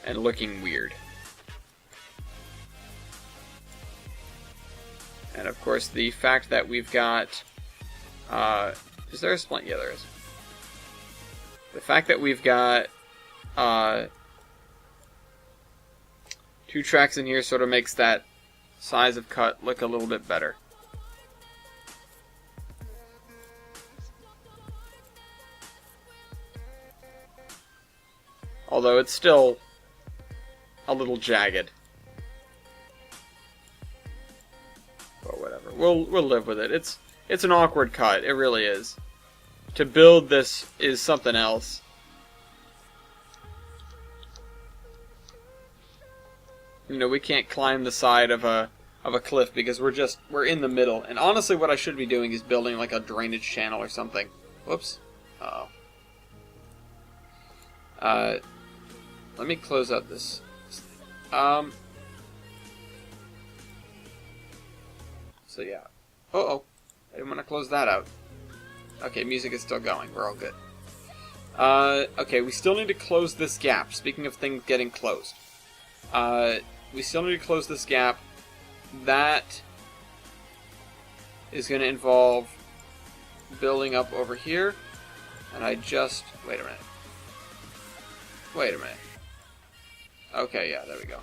and looking weird. And of course, the fact that we've got... is there a spline? Yeah, there is. The fact that we've got 2 tracks in here sort of makes that size of cut look a little bit better. Although it's still a little jagged. But whatever. We'll live with it. It's an awkward cut. It really is. To build this is something else. We can't climb the side of a cliff because we're in the middle. And honestly, what I should be doing is building like a drainage channel or something. Whoops. Uh-oh. Let me close out this thing. So yeah. Uh-oh. I didn't want to close that out. Okay, music is still going. We're all good. Okay, we still need to close this gap. Speaking of things getting closed. We still need to close this gap. That is going to involve building up over here. And I just... Wait a minute. Okay, yeah, there we go.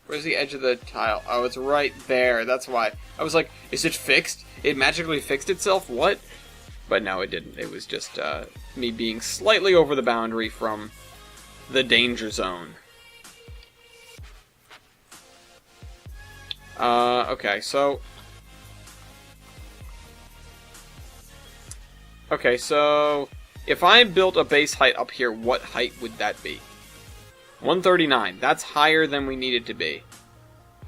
Where's the edge of the tile? Oh, it's right there. That's why. I was like, is it fixed? It magically fixed itself? What? But no, it didn't. It was just me being slightly over the boundary from the danger zone. Okay, so... Okay, so... If I built a base height up here, what height would that be? 139. That's higher than we need it to be.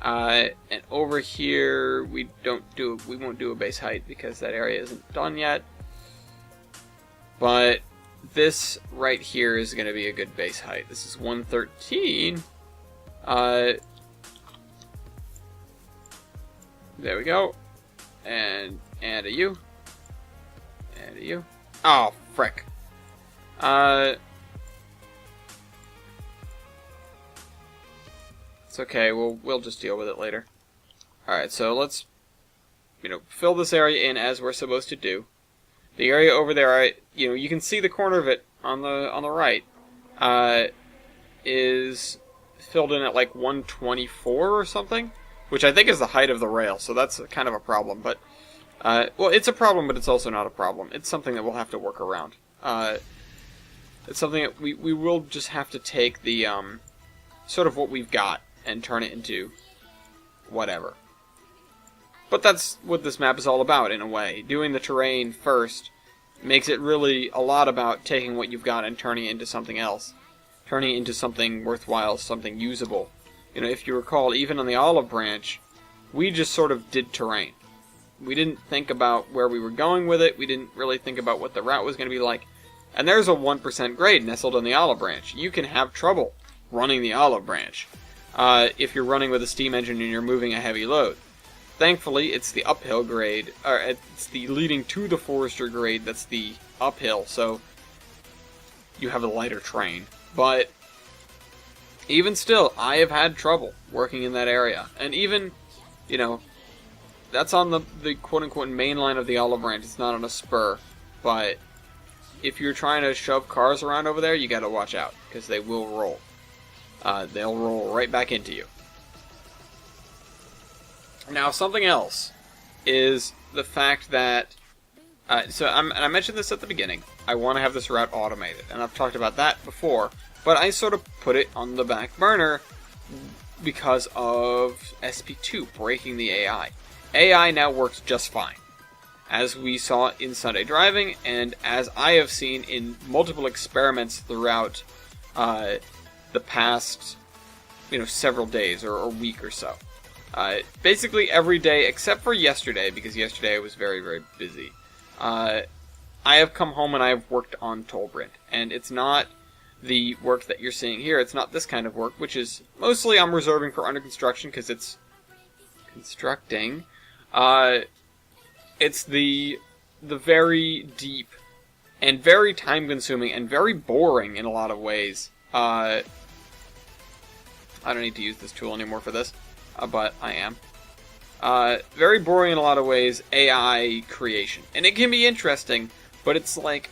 And over here, we won't do a base height because that area isn't done yet. But this right here is going to be a good base height. This is 113. There we go. And a U. And a U. Oh, frick. It's okay, we'll just deal with it later. Alright, so let's, fill this area in as we're supposed to do. The area over there, you can see the corner of it on the right, is filled in at like 124 or something, which I think is the height of the rail, so that's kind of a problem, but, well, it's a problem, but it's also not a problem. It's something that we'll have to work around. It's something that we will just have to take the, sort of what we've got and turn it into whatever. But that's what this map is all about, in a way. Doing the terrain first makes it really a lot about taking what you've got and turning it into something else. Turning it into something worthwhile, something usable. If you recall, even on the olive branch, we just sort of did terrain. We didn't think about where we were going with it, we didn't really think about what the route was going to be like. And there's a 1% grade nestled in the olive branch. You can have trouble running the olive branch if you're running with a steam engine and you're moving a heavy load. Thankfully, it's the uphill grade, or it's the leading to the Forester grade that's the uphill, so you have a lighter train. But even still, I have had trouble working in that area. And even, that's on the quote-unquote main line of the olive branch. It's not on a spur. But if you're trying to shove cars around over there, you gotta watch out, because they will roll. They'll roll right back into you. Now, something else is the fact that... and I mentioned this at the beginning. I want to have this route automated, and I've talked about that before, but I sort of put it on the back burner because of SP2 breaking the AI. AI now works just fine, as we saw in Sunday Driving, and as I have seen in multiple experiments throughout the past, several days or a week or so. Basically every day except for yesterday, because yesterday I was very, very busy. I have come home and I have worked on Tolbrynd, and it's not the work that you're seeing here. It's not this kind of work, which is mostly I'm reserving for under construction because it's constructing. It's the very deep and very time-consuming and very boring in a lot of ways. I don't need to use this tool anymore for this, but I am. Very boring in a lot of ways, AI creation. And it can be interesting, but it's like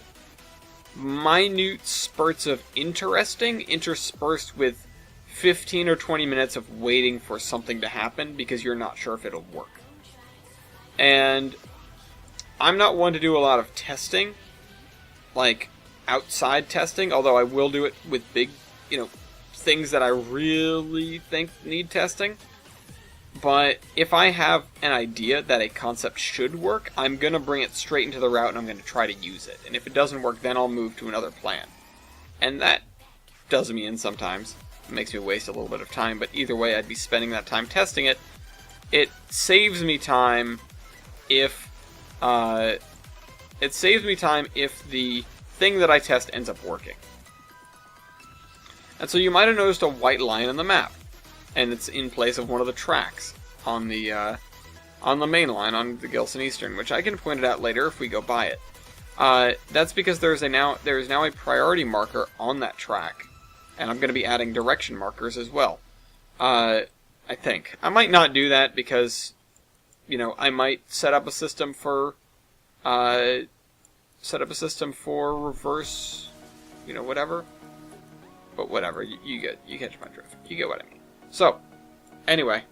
minute spurts of interesting interspersed with 15 or 20 minutes of waiting for something to happen because you're not sure if it'll work. And I'm not one to do a lot of testing, like outside testing, although I will do it with big, things that I really think need testing. But if I have an idea that a concept should work, I'm going to bring it straight into the route and I'm going to try to use it. And if it doesn't work, then I'll move to another plan. And that does me in sometimes. It makes me waste a little bit of time, but either way, I'd be spending that time testing it. It saves me time if the thing that I test ends up working. And so you might have noticed a white line on the map, and it's in place of one of the tracks on the main line on the Gilson Eastern, which I can point it out later if we go by it. That's because there is now a priority marker on that track, and I'm going to be adding direction markers as well. I think I might not do that because, I might set up a system for reverse, whatever. But whatever, you catch my drift. You get what I mean. So, anyway,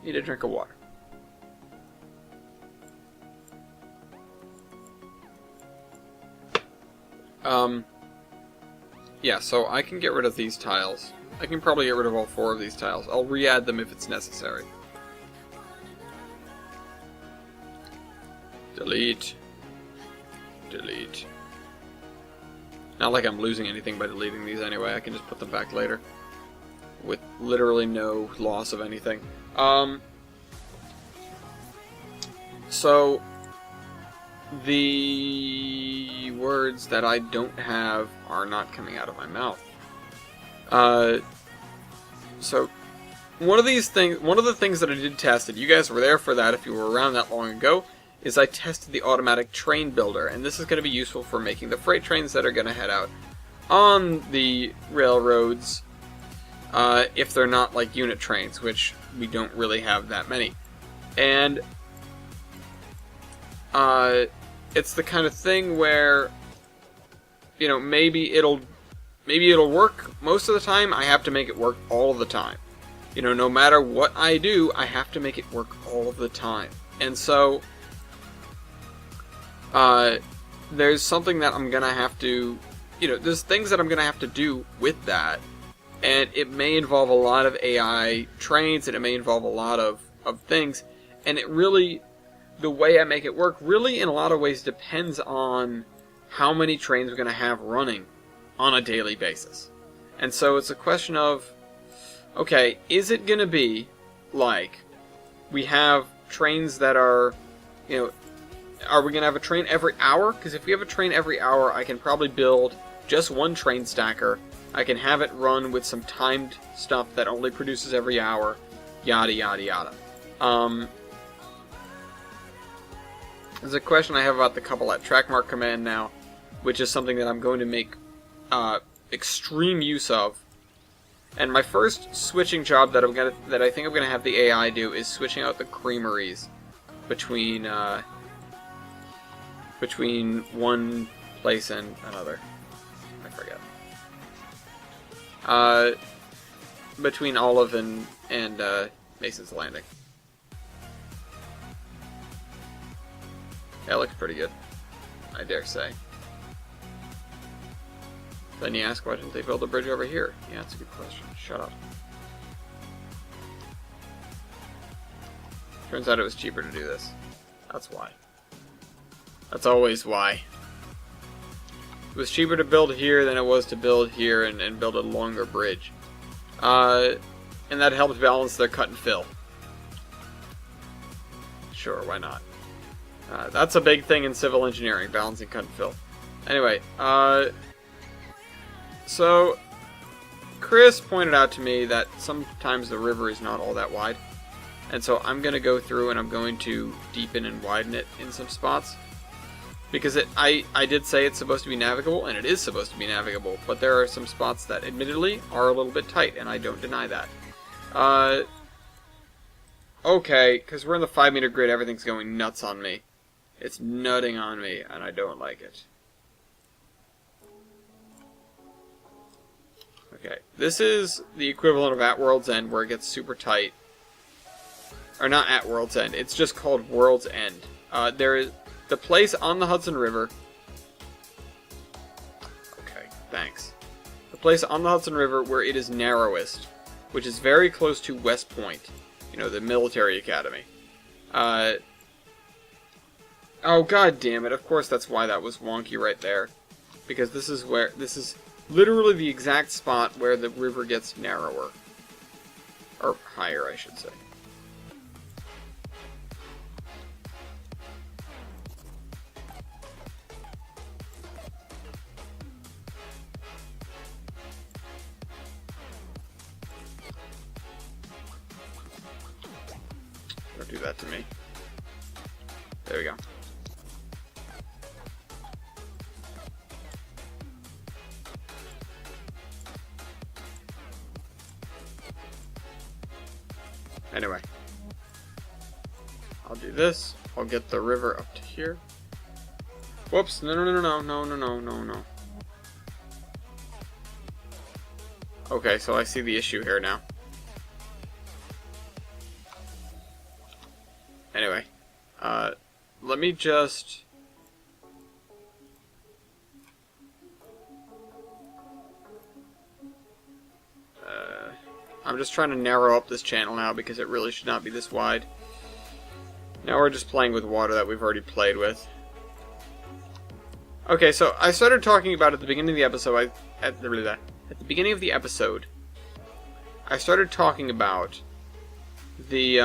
need a drink of water. Yeah, so I can get rid of these tiles. I can probably get rid of all 4 of these tiles. I'll re-add them if it's necessary. Delete. Delete. Not like I'm losing anything by deleting these anyway. I can just put them back later. With literally no loss of anything. So, the words that I don't have are not coming out of my mouth. So, one of the things that I did test, and you guys were there for that if you were around that long ago, is I tested the automatic train builder, and this is going to be useful for making the freight trains that are going to head out on the railroads, if they're not like unit trains, which we don't really have that many. And it's the kind of thing where, you know, maybe it'll work most of the time. I have to make it work all of the time. You know, no matter what I do, I have to make it work all of the time. And so, there's something that I'm gonna have to, you know, there's things that I'm gonna have to do with that. And it may involve a lot of AI trains, and it may involve a lot of things. And it really, the way I make it work, really in a lot of ways depends on how many trains we're going to have running on a daily basis. And so it's a question of, okay, is it going to be like we have trains that are, you know, are we going to have a train every hour? Because if we have a train every hour, I can probably build just one train stacker. I can have it run with some timed stuff that only produces every hour, yada yada yada. There's a question I have about the couple at track mark command now, which is something that I'm going to make extreme use of. And my first switching job that I think I'm gonna have the AI do is switching out the creameries between one place and another. I forget. Between Olive and Mason's Landing. That looks pretty good, I dare say. Then you ask, why didn't they build a bridge over here? Yeah, that's a good question. Shut up. Turns out it was cheaper to do this. That's why. That's always why. It was cheaper to build here than it was to build here and build a longer bridge. And that helped balance their cut and fill. Sure, why not? That's a big thing in civil engineering, balancing cut and fill. Anyway, so Chris pointed out to me that sometimes the river is not all that wide. And so I'm going to go through and I'm going to deepen and widen it in some spots. Because I did say it's supposed to be navigable, and it is supposed to be navigable. But there are some spots that admittedly are a little bit tight, and I don't deny that. Okay, because we're in the 5-meter grid, everything's going nuts on me. It's nutting on me, and I don't like it. Okay, this is the equivalent of At World's End, where it gets super tight. Or not At World's End, it's just called World's End. There is the place on the Hudson River. Okay, thanks. The place on the Hudson River where it is narrowest, which is very close to West Point, you know, the military academy. Oh, god damn it, of course that's why that was wonky right there. Because this is literally the exact spot where the river gets narrower. Or higher, I should say. Don't do that to me. There we go. Anyway, I'll do this. I'll get the river up to here. Whoops! No! Okay, so I see the issue here now. Anyway, let me just I'm just trying to narrow up this channel now because it really should not be this wide. Now we're just playing with water that we've already played with. Okay, so I started talking about at the beginning of the episode. At the beginning of the episode, I started talking about the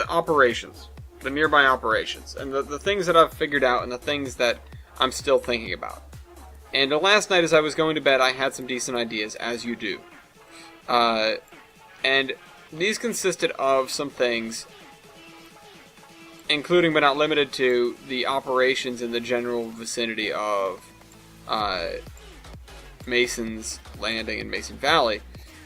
operations, the nearby operations, and the things that I've figured out and the things that I'm still thinking about. And last night as I was going to bed, I had some decent ideas, as you do. And these consisted of some things, including but not limited to the operations in the general vicinity of Mason's Landing and Mason Valley,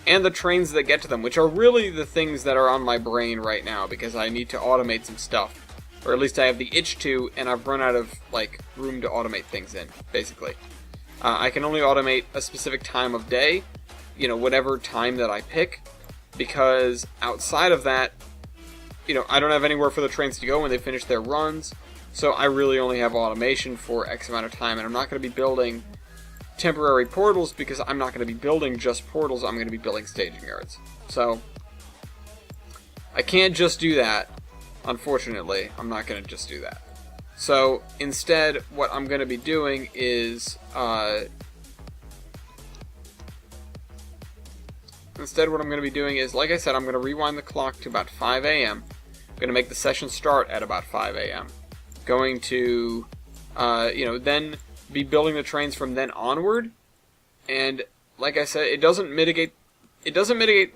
and the trains that get to them, which are really the things that are on my brain right now, because I need to automate some stuff. Or at least I have the itch to, and I've run out of, room to automate things in, basically. I can only automate a specific time of day, whatever time that I pick, because outside of that, I don't have anywhere for the trains to go when they finish their runs, so I really only have automation for X amount of time, and I'm not going to be building temporary portals because I'm not going to be building just portals, I'm going to be building staging yards. So, I can't just do that, unfortunately. I'm not going to just do that. So, instead, what I'm going to be doing is, like I said, I'm going to rewind the clock to about 5 a.m. I'm going to make the session start at about 5 a.m. Going to, then be building the trains from then onward. And, like I said, it doesn't mitigate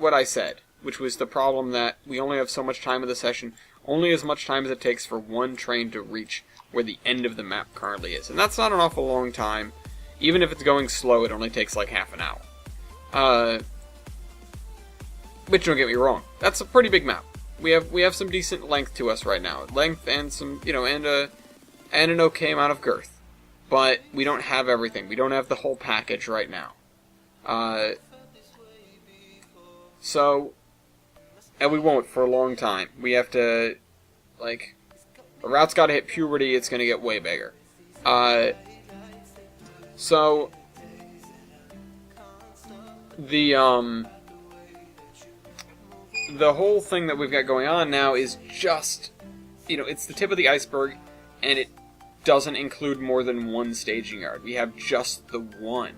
what I said, which was the problem that we only have so much time in the session, only as much time as it takes for one train to reach where the end of the map currently is. And that's not an awful long time. Even if it's going slow, it only takes like half an hour. But don't get me wrong, that's a pretty big map. We have some decent length to us right now. Length and some, and an okay amount of girth. But we don't have everything. We don't have the whole package right now. And we won't for a long time. We have to, the route's got to hit puberty, it's going to get way bigger. The whole thing that we've got going on now is just, it's the tip of the iceberg, and it doesn't include more than one staging yard. We have just the one.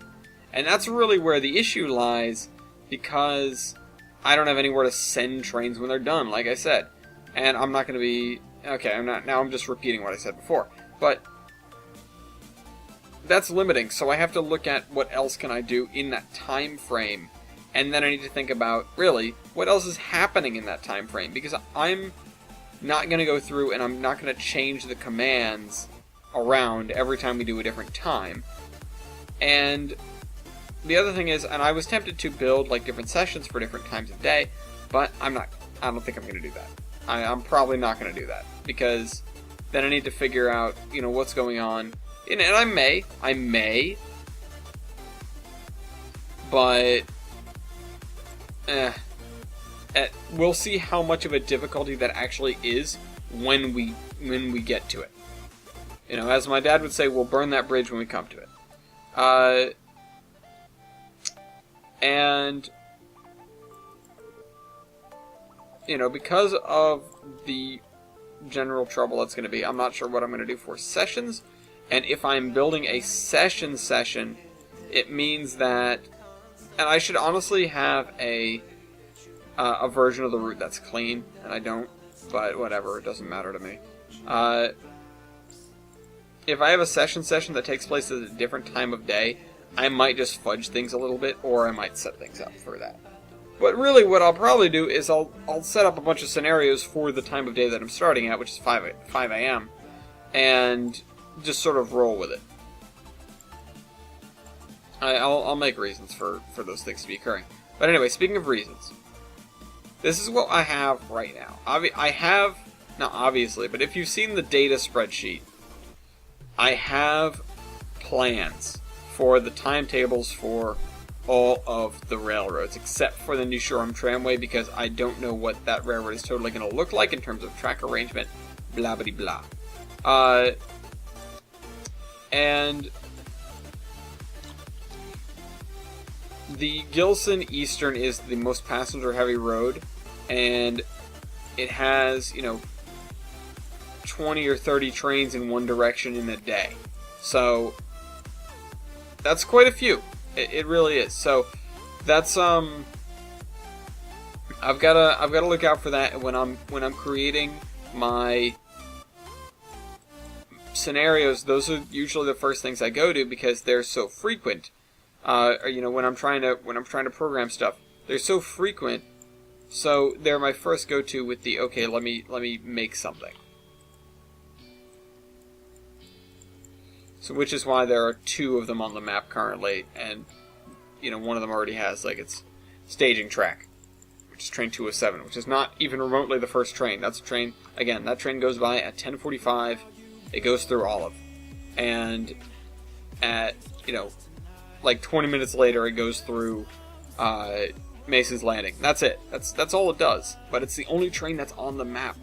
And that's really where the issue lies, because I don't have anywhere to send trains when they're done, like I said. And I'm not going to be... Okay, I'm just repeating what I said before. But that's limiting, so I have to look at what else can I do in that time frame. And then I need to think about, really, what else is happening in that time frame? Because I'm not going to go through and I'm not going to change the commands around every time we do a different time. And the other thing is, and I was tempted to build different sessions for different times of day, but I don't think I'm going to do that. I'm probably not going to do that, because then I need to figure out, what's going on. And I may, but we'll see how much of a difficulty that actually is when we get to it. As my dad would say, we'll burn that bridge when we come to it. And because of the general trouble that's going to be, I'm not sure what I'm going to do for sessions. And if I'm building a session, it means that, and I should honestly have a version of the route that's clean, and I don't, but whatever, it doesn't matter to me. If I have a session that takes place at a different time of day, I might just fudge things a little bit, or I might set things up for that. But really, what I'll probably do is I'll set up a bunch of scenarios for the time of day that I'm starting at, which is 5 a.m., and just sort of roll with it. I'll make reasons for those things to be occurring. But anyway, speaking of reasons, this is what I have right now. I have, not obviously, but if you've seen the data spreadsheet, I have plans for the timetables for all of the railroads, except for the New Shoreham Tramway, because I don't know what that railroad is totally going to look like in terms of track arrangement, blah blah blah. And the Gilson Eastern is the most passenger-heavy road, and it has, 20 or 30 trains in one direction in a day. So that's quite a few. It really is. So that's I've gotta look out for that when I'm creating my scenarios. Those are usually the first things I go to because they're so frequent. When I'm trying to program stuff, they're so frequent. So they're my first go-to with the okay. Let me make something. So which is why there are 2 of them on the map currently, and one of them already has its staging track, which is train 207, which is not even remotely the first train. That's a train. Again, that train goes by at 10:45. It goes through Olive, and at 20 minutes later, it goes through Mace's Landing. That's it. That's all it does. But it's the only train that's on the map,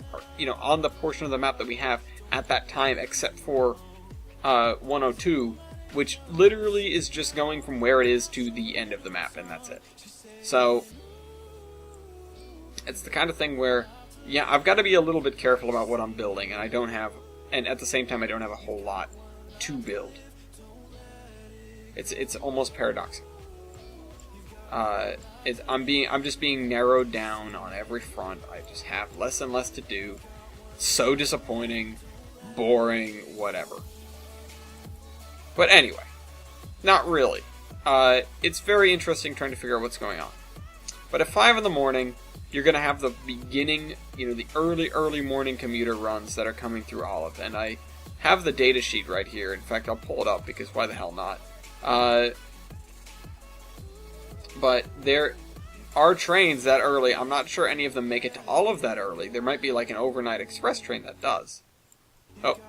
on the portion of the map that we have at that time, except for 102, which literally is just going from where it is to the end of the map, and that's it. So it's the kind of thing where, yeah, I've got to be a little bit careful about what I'm building, and at the same time, I don't have a whole lot to build. It's almost paradoxical. I'm just being narrowed down on every front. I just have less and less to do. So disappointing, boring, whatever. But anyway, not really. It's very interesting trying to figure out what's going on. But at 5 in the morning, you're going to have the beginning, the early morning commuter runs that are coming through Olive. And I have the data sheet right here. In fact, I'll pull it up because why the hell not? But there are trains that early. I'm not sure any of them make it to Olive that early. There might be an overnight express train that does. Oh,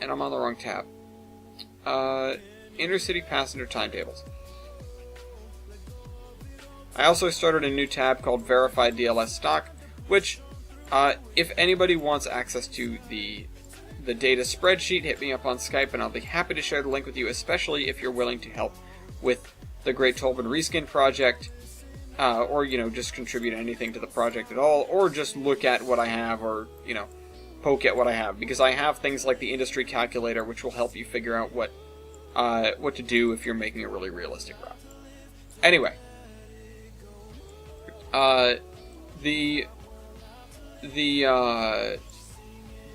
and I'm on the wrong tab. Intercity passenger timetables. I also started a new tab called Verified DLS Stock, which, if anybody wants access to the data spreadsheet, hit me up on Skype, and I'll be happy to share the link with you, especially if you're willing to help with the Great Tolbrynd Reskin project, or, just contribute anything to the project at all, or just look at what I have, or, poke at what I have, because I have things like the industry calculator, which will help you figure out what to do if you're making a really realistic route. Anyway, the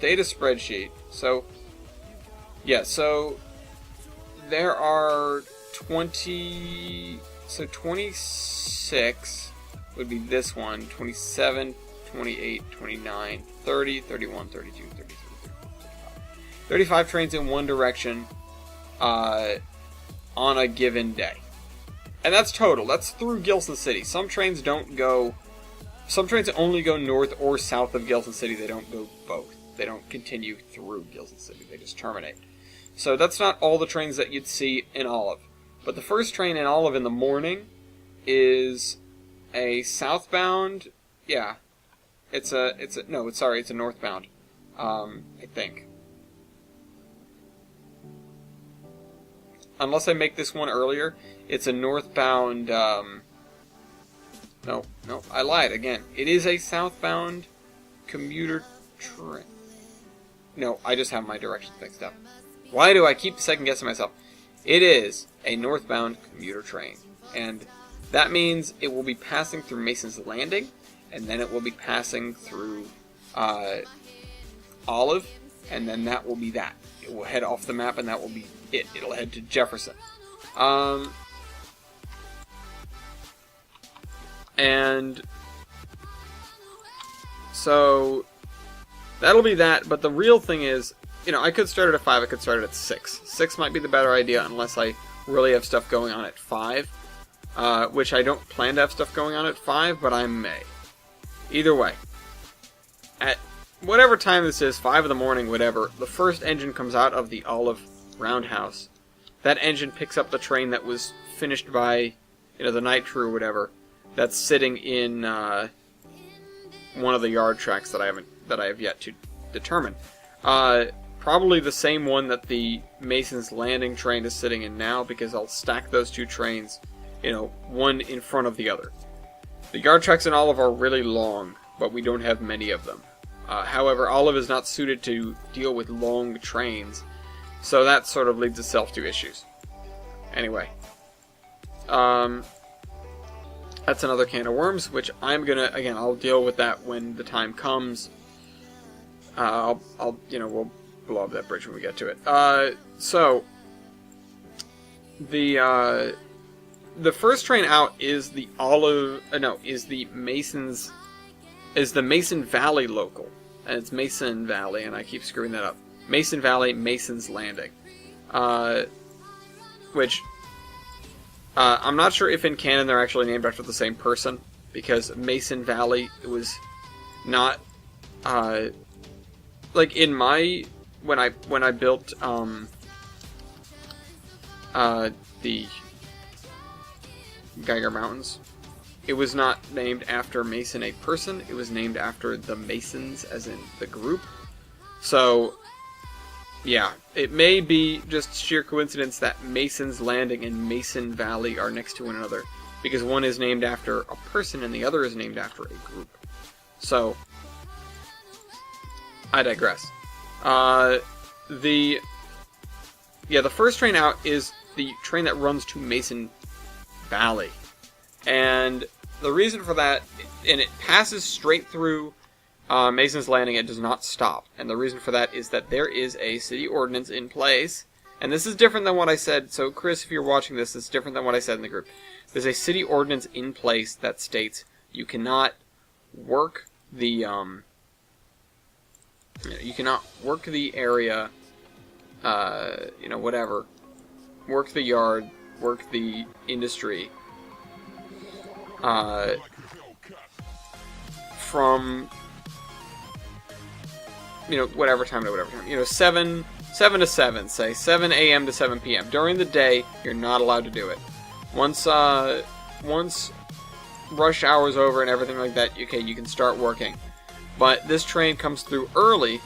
data spreadsheet. So there are 26 would be this one, 27, 28, 29, 30, 31, 32, 33, 34, 35. 35 trains in one direction on a given day. And that's total. That's through Gilson City. Some trains only go north or south of Gilson City. They don't go both. They don't continue through Gilson City. They just terminate. So that's not all the trains that you'd see in Olive. But the first train in Olive in the morning is a southbound. Yeah, it's a northbound. I think. Unless I make this one earlier, it's a northbound. No, I lied again. It is a southbound commuter train. No, I just have my directions mixed up. Why do I keep second guessing myself? It is a northbound commuter train, and that means it will be passing through Mason's Landing, and then it will be passing through Olive, and then that will be that. It will head off the map, and that will be it. It'll head to Jefferson. And so that'll be that, but the real thing is, I could start it at 5, I could start it at 6. 6 might be the better idea unless I really have stuff going on at 5, which I don't plan to have stuff going on at 5, but I may. Either way, at whatever time this is, 5 in the morning, whatever, the first engine comes out of the Olive roundhouse. That engine picks up the train that was finished by, the night crew or whatever, that's sitting in one of the yard tracks that I have yet to determine. probably the same one that the Mason's Landing train is sitting in now, because I'll stack those two trains, one in front of the other. The yard tracks in Olive are really long, but we don't have many of them. However, Olive is not suited to deal with long trains, so that sort of leads itself to issues. Anyway, that's another can of worms, which I'm gonna, again, I'll deal with that when the time comes. We'll blow up that bridge when we get to it. So the first train out is the Mason Valley local, and it's Mason Valley, and I keep screwing that up. Mason Valley, Mason's Landing, which I'm not sure if in canon they're actually named after the same person, because Mason Valley, it was not like in my when I built the Geiger Mountains, it was not named after Mason a person, it was named after the Masons, as in the group. So yeah, it may be just sheer coincidence that Mason's Landing and Mason Valley are next to one another, because one is named after a person and the other is named after a group. So, I digress. The first train out is the train that runs to Mason Valley. And the reason for that, and it passes straight through Mason's Landing, it does not stop. And the reason for that is that there is a city ordinance in place. And this is different than what I said. So, Chris, if you're watching this, it's different than what I said in the group. There's a city ordinance in place that states you cannot work the, you cannot work the area, whatever. Work the yard, work the industry, from whatever time to whatever time. 7 to 7, say 7 a.m. to 7 p.m. During the day, you're not allowed to do it. Once rush hour's over and everything like that, okay, you can start working. But this train comes through early,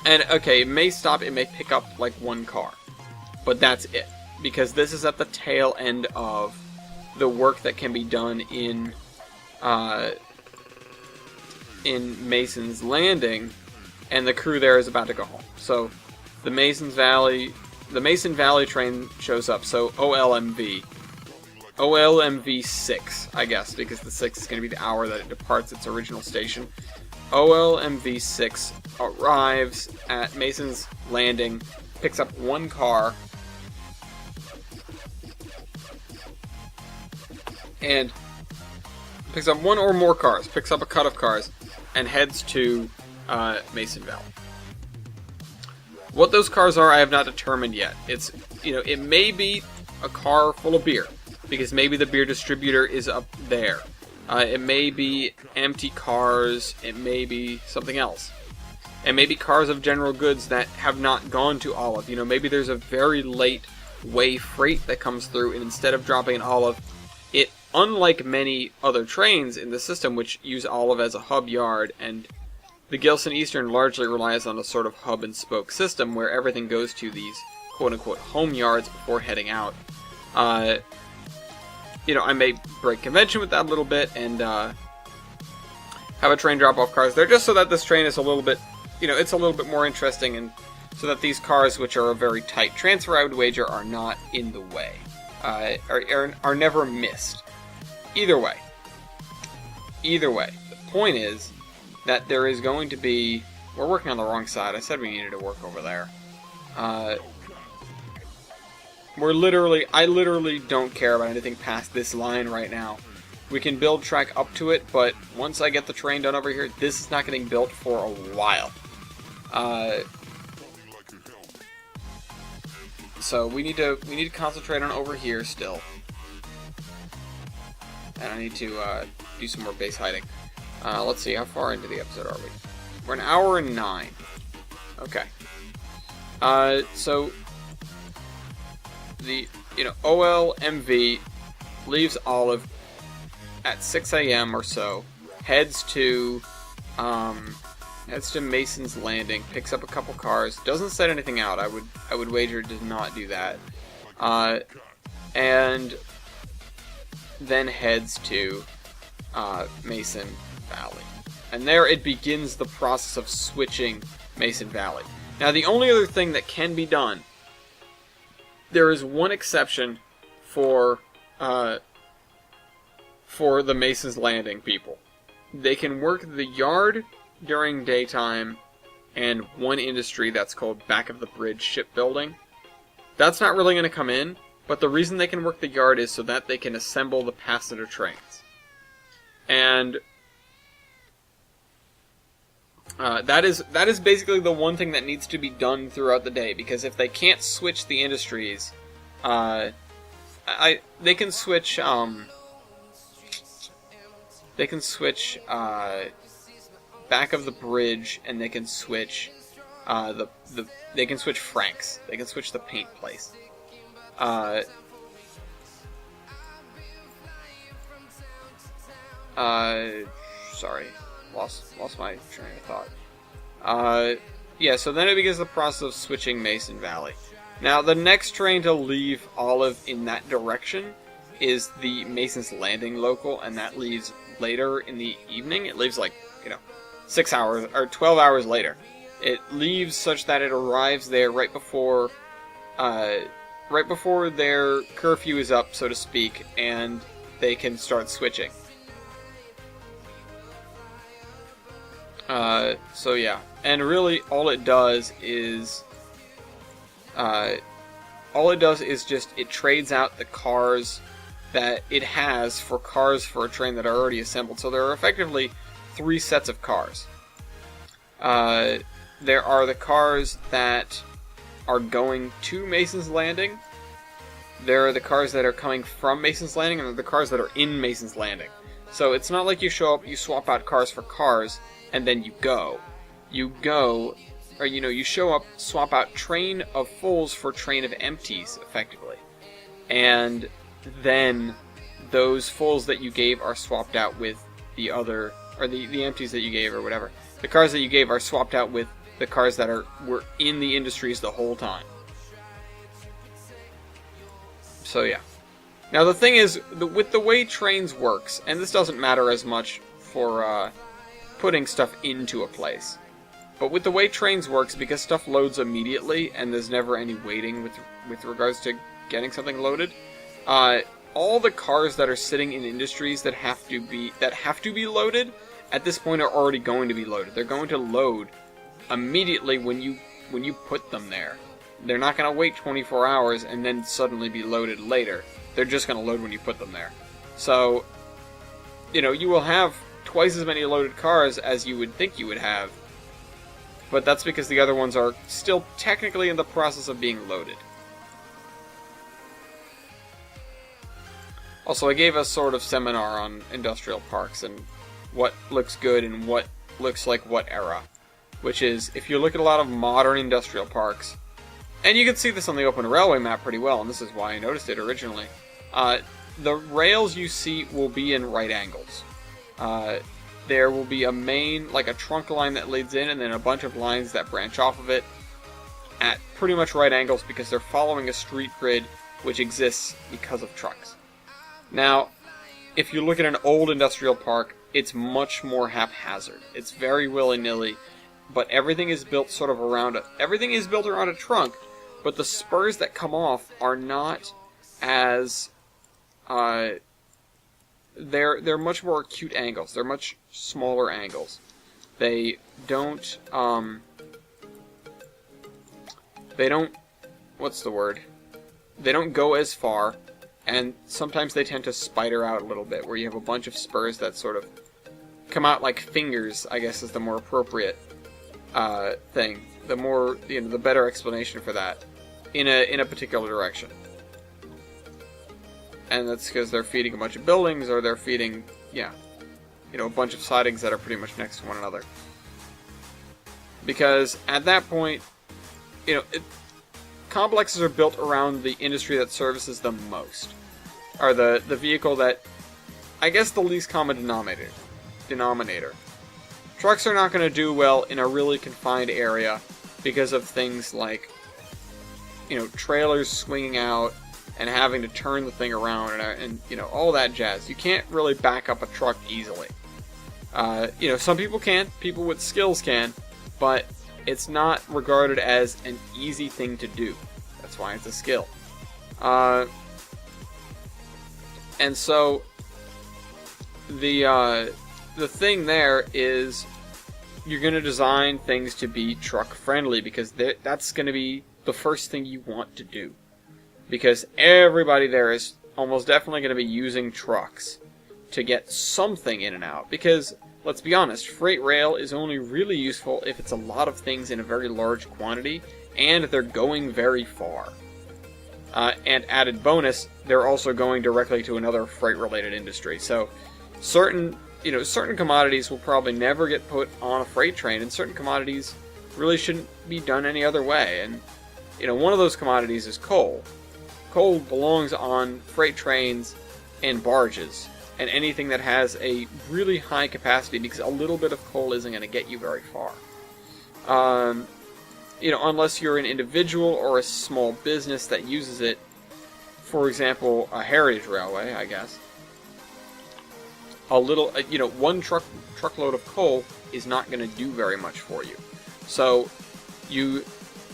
and okay, it may stop, it may pick up like one car, but that's it, because this is at the tail end of the work that can be done in Mason's Landing, and the crew there is about to go home. So the Mason Valley train shows up. So OLMV 6, I guess, because the 6 is going to be the hour that it departs its original station. OLMV 6 arrives at Mason's Landing, picks up one car, and picks up one or more cars, picks up a cut of cars, and heads to Mason Valley. What those cars are, I have not determined yet. It's, it may be a car full of beer, because maybe the beer distributor is up there. It may be empty cars, it may be something else. It may be cars of general goods that have not gone to Olive. Maybe there's a very late way freight that comes through, and instead of dropping in Olive, it, unlike many other trains in the system which use Olive as a hub yard, and the Gilson Eastern largely relies on a sort of hub and spoke system where everything goes to these quote-unquote home yards before heading out. I may break convention with that a little bit and have a train drop off cars there, just so that this train is a little bit, it's a little bit more interesting, and so that these cars, which are a very tight transfer, I would wager, are not in the way, are never missed. Either way, the point is that there is going to be, we're working on the wrong side. I said we needed to work over there. I literally don't care about anything past this line right now. We can build track up to it, but once I get the train done over here, this is not getting built for a while. So we need to concentrate on over here still. And I need to do some more base hiding. Let's see, how far into the episode are we? We're an hour and 9. Okay. So the OLMV leaves Olive at 6 a.m. or so, heads to Heads to Mason's Landing, picks up a couple cars, doesn't set anything out. I would wager it does not do that. And then heads to Mason Valley. And there it begins the process of switching Mason Valley. Now, the only other thing that can be done, there is one exception for the Mason's Landing people. They can work the yard during daytime and one industry that's called Back of the Bridge Shipbuilding. That's not really going to come in, but the reason they can work the yard is so that they can assemble the passenger trains. And that is basically the one thing that needs to be done throughout the day, because if they can't switch the industries, they can switch Back of the Bridge, and they can switch they can switch Frank's. They can switch the paint place. Sorry, lost my train of thought. Yeah, so then it begins the process of switching Mason Valley. Now, the next train to leave Olive in that direction is the Mason's Landing local, and that leaves later in the evening. It leaves 6 hours or 12 hours later. It leaves such that it arrives there right before their curfew is up, so to speak, and they can start switching. So yeah, and really all it does is just it trades out the cars that it has for cars for a train that are already assembled. So there are effectively 3 sets of cars. There are the cars that are going to Mason's Landing. There are the cars that are coming from Mason's Landing, and there are the cars that are in Mason's Landing. So it's not like you show up, you swap out cars for cars, and then you go. You show up, swap out train of fulls for train of empties, effectively. And then those fulls that you gave are swapped out with the other, or the empties that you gave, or whatever. The cars that you gave are swapped out with the cars that were in the industries the whole time. So yeah. Now the thing is, with the way trains works, and this doesn't matter as much for putting stuff into a place, but with the way trains works, because stuff loads immediately and there's never any waiting with regards to getting something loaded, all the cars that are sitting in industries that have to be loaded at this point are already going to be loaded. They're going to load immediately when you put them there. They're not going to wait 24 hours and then suddenly be loaded later. They're just going to load when you put them there. So, you will have twice as many loaded cars as you would think you would have, but that's because the other ones are still technically in the process of being loaded. Also, I gave a sort of seminar on industrial parks and what looks good and what looks like what era. Which is, if you look at a lot of modern industrial parks, and you can see this on the Open Railway map pretty well, and this is why I noticed it originally, the rails you see will be in right angles. There will be a main, like a trunk line that leads in, and then a bunch of lines that branch off of it at pretty much right angles because they're following a street grid which exists because of trucks. Now, if you look at an old industrial park, it's much more haphazard. It's very willy-nilly, but everything is built sort of around everything is built around a trunk, but the spurs that come off are not as they're much more acute angles. They're much smaller angles. They don't what's the word? They don't go as far, and sometimes they tend to spider out a little bit, where you have a bunch of spurs that sort of come out like fingers, I guess is the more appropriate thing. The more, the better explanation for that in a particular direction. And that's because they're feeding a bunch of buildings, or they're feeding, a bunch of sidings that are pretty much next to one another. Because at that point, complexes are built around the industry that services them most. Or the vehicle that, I guess, the least common denominator. Trucks are not going to do well in a really confined area because of things like, trailers swinging out and having to turn the thing around and all that jazz. You can't really back up a truck easily. Some people can, people with skills can, but it's not regarded as an easy thing to do. That's why it's a skill. And so the thing there is you're going to design things to be truck friendly, because that's going to be the first thing you want to do. Because everybody there is almost definitely going to be using trucks to get something in and out. Because, let's be honest, freight rail is only really useful if it's a lot of things in a very large quantity, and they're going very far. And added bonus, they're also going directly to another freight-related industry. So, certain commodities will probably never get put on a freight train, and certain commodities really shouldn't be done any other way. And, one of those commodities is coal. Coal belongs on freight trains and barges, and anything that has a really high capacity, because a little bit of coal isn't going to get you very far. Unless you're an individual or a small business that uses it, for example, a heritage railway, I guess. One truckload of coal is not going to do very much for you. So, you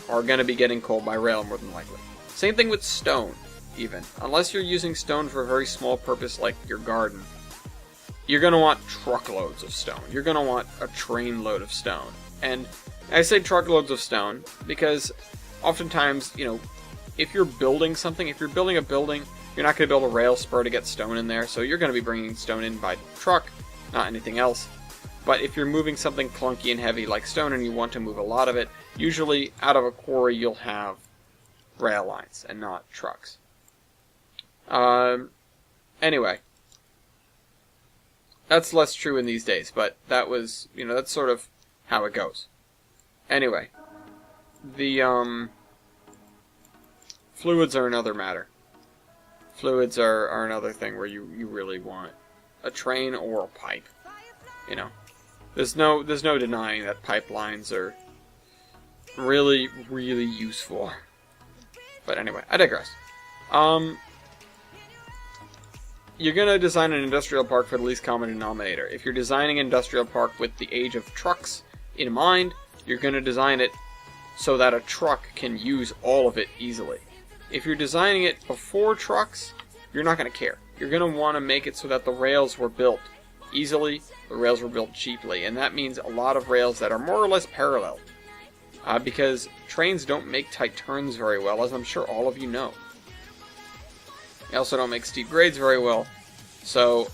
are going to be getting coal by rail more than likely. Same thing with stone, even. Unless you're using stone for a very small purpose like your garden, you're going to want truckloads of stone. You're going to want a train load of stone. And I say truckloads of stone because oftentimes, if you're building something, if you're building a building, you're not going to build a rail spur to get stone in there, so you're going to be bringing stone in by truck, not anything else. But if you're moving something clunky and heavy like stone and you want to move a lot of it, usually out of a quarry you'll have rail lines and not trucks. Anyway, that's less true in these days, but that was, that's sort of how it goes. Anyway, the fluids are another matter. Fluids are another thing where you really want a train or a pipe. There's no denying that pipelines are really, really useful. But anyway, I digress. You're going to design an industrial park for the least common denominator. If you're designing an industrial park with the age of trucks in mind, you're going to design it so that a truck can use all of it easily. If you're designing it before trucks, you're not going to care. You're going to want to make it so that the rails were built easily, the rails were built cheaply, and that means a lot of rails that are more or less parallel. Because trains don't make tight turns very well, as I'm sure all of you know. They also don't make steep grades very well, so,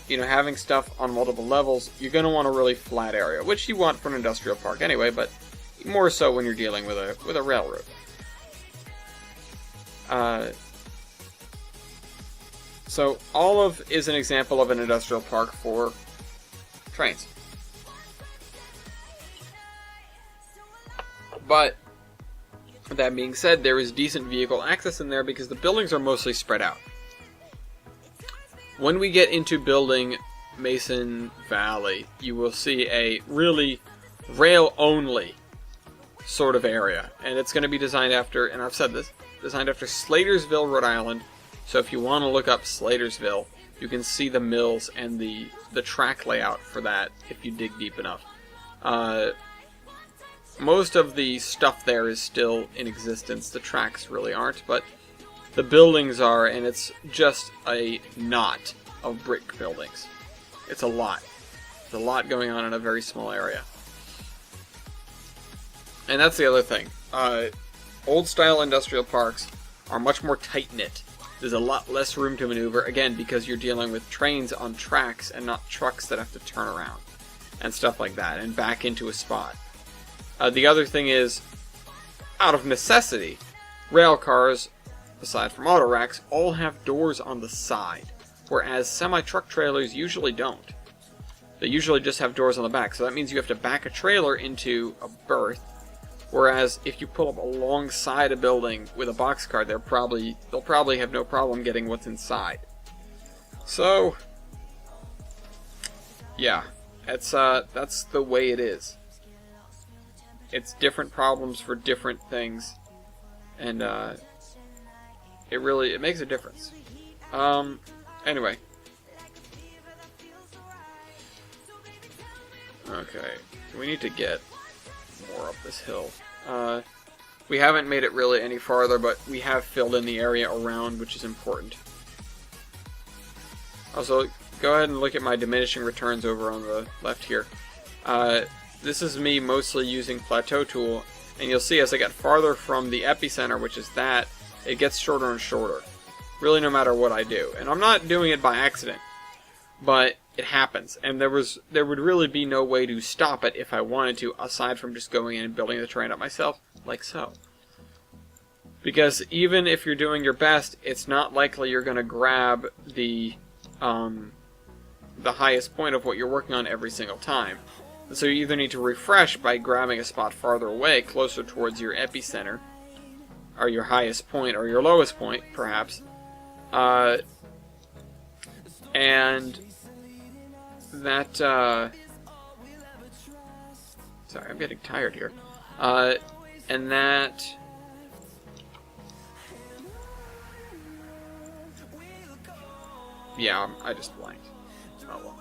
having stuff on multiple levels, you're going to want a really flat area, which you want for an industrial park anyway, but more so when you're dealing with a railroad. So, Olive is an example of an industrial park for trains. But, that being said, there is decent vehicle access in there because the buildings are mostly spread out. When we get into building Mason Valley, you will see a really rail-only sort of area. And it's going to be designed after, and I've said this, designed after Slatersville, Rhode Island. So if you want to look up Slatersville, you can see the mills and the track layout for that if you dig deep enough. Most of the stuff there is still in existence. The tracks really aren't, but the buildings are, and it's just a knot of brick buildings. It's a lot. There's a lot going on in a very small area. And that's the other thing. Old-style industrial parks are much more tight-knit. There's a lot less room to maneuver, again, because you're dealing with trains on tracks and not trucks that have to turn around and stuff like that and back into a spot. The other thing is, out of necessity, rail cars, aside from auto racks, all have doors on the side, whereas semi-truck trailers usually don't. They usually just have doors on the back, so that means you have to back a trailer into a berth, whereas if you pull up alongside a building with a boxcar, they'll probably have no problem getting what's inside. So, yeah. that's the way it is. It's different problems for different things, and it makes a difference. Anyway. Okay, we need to get more up this hill. We haven't made it really any farther, but we have filled in the area around, which is important. Also, go ahead and look at my diminishing returns over on the left here. This is me mostly using Plateau Tool, and you'll see as I get farther from the epicenter, which is that, it gets shorter and shorter. Really no matter what I do. And I'm not doing it by accident, but it happens. And there would really be no way to stop it if I wanted to, aside from just going in and building the terrain up myself, like so. Because even if you're doing your best, it's not likely you're going to grab the highest point of what you're working on every single time. So you either need to refresh by grabbing a spot farther away, closer towards your epicenter, or your highest point, or your lowest point, perhaps. And that, sorry, I'm getting tired here. And that, yeah, I just blanked. Oh well.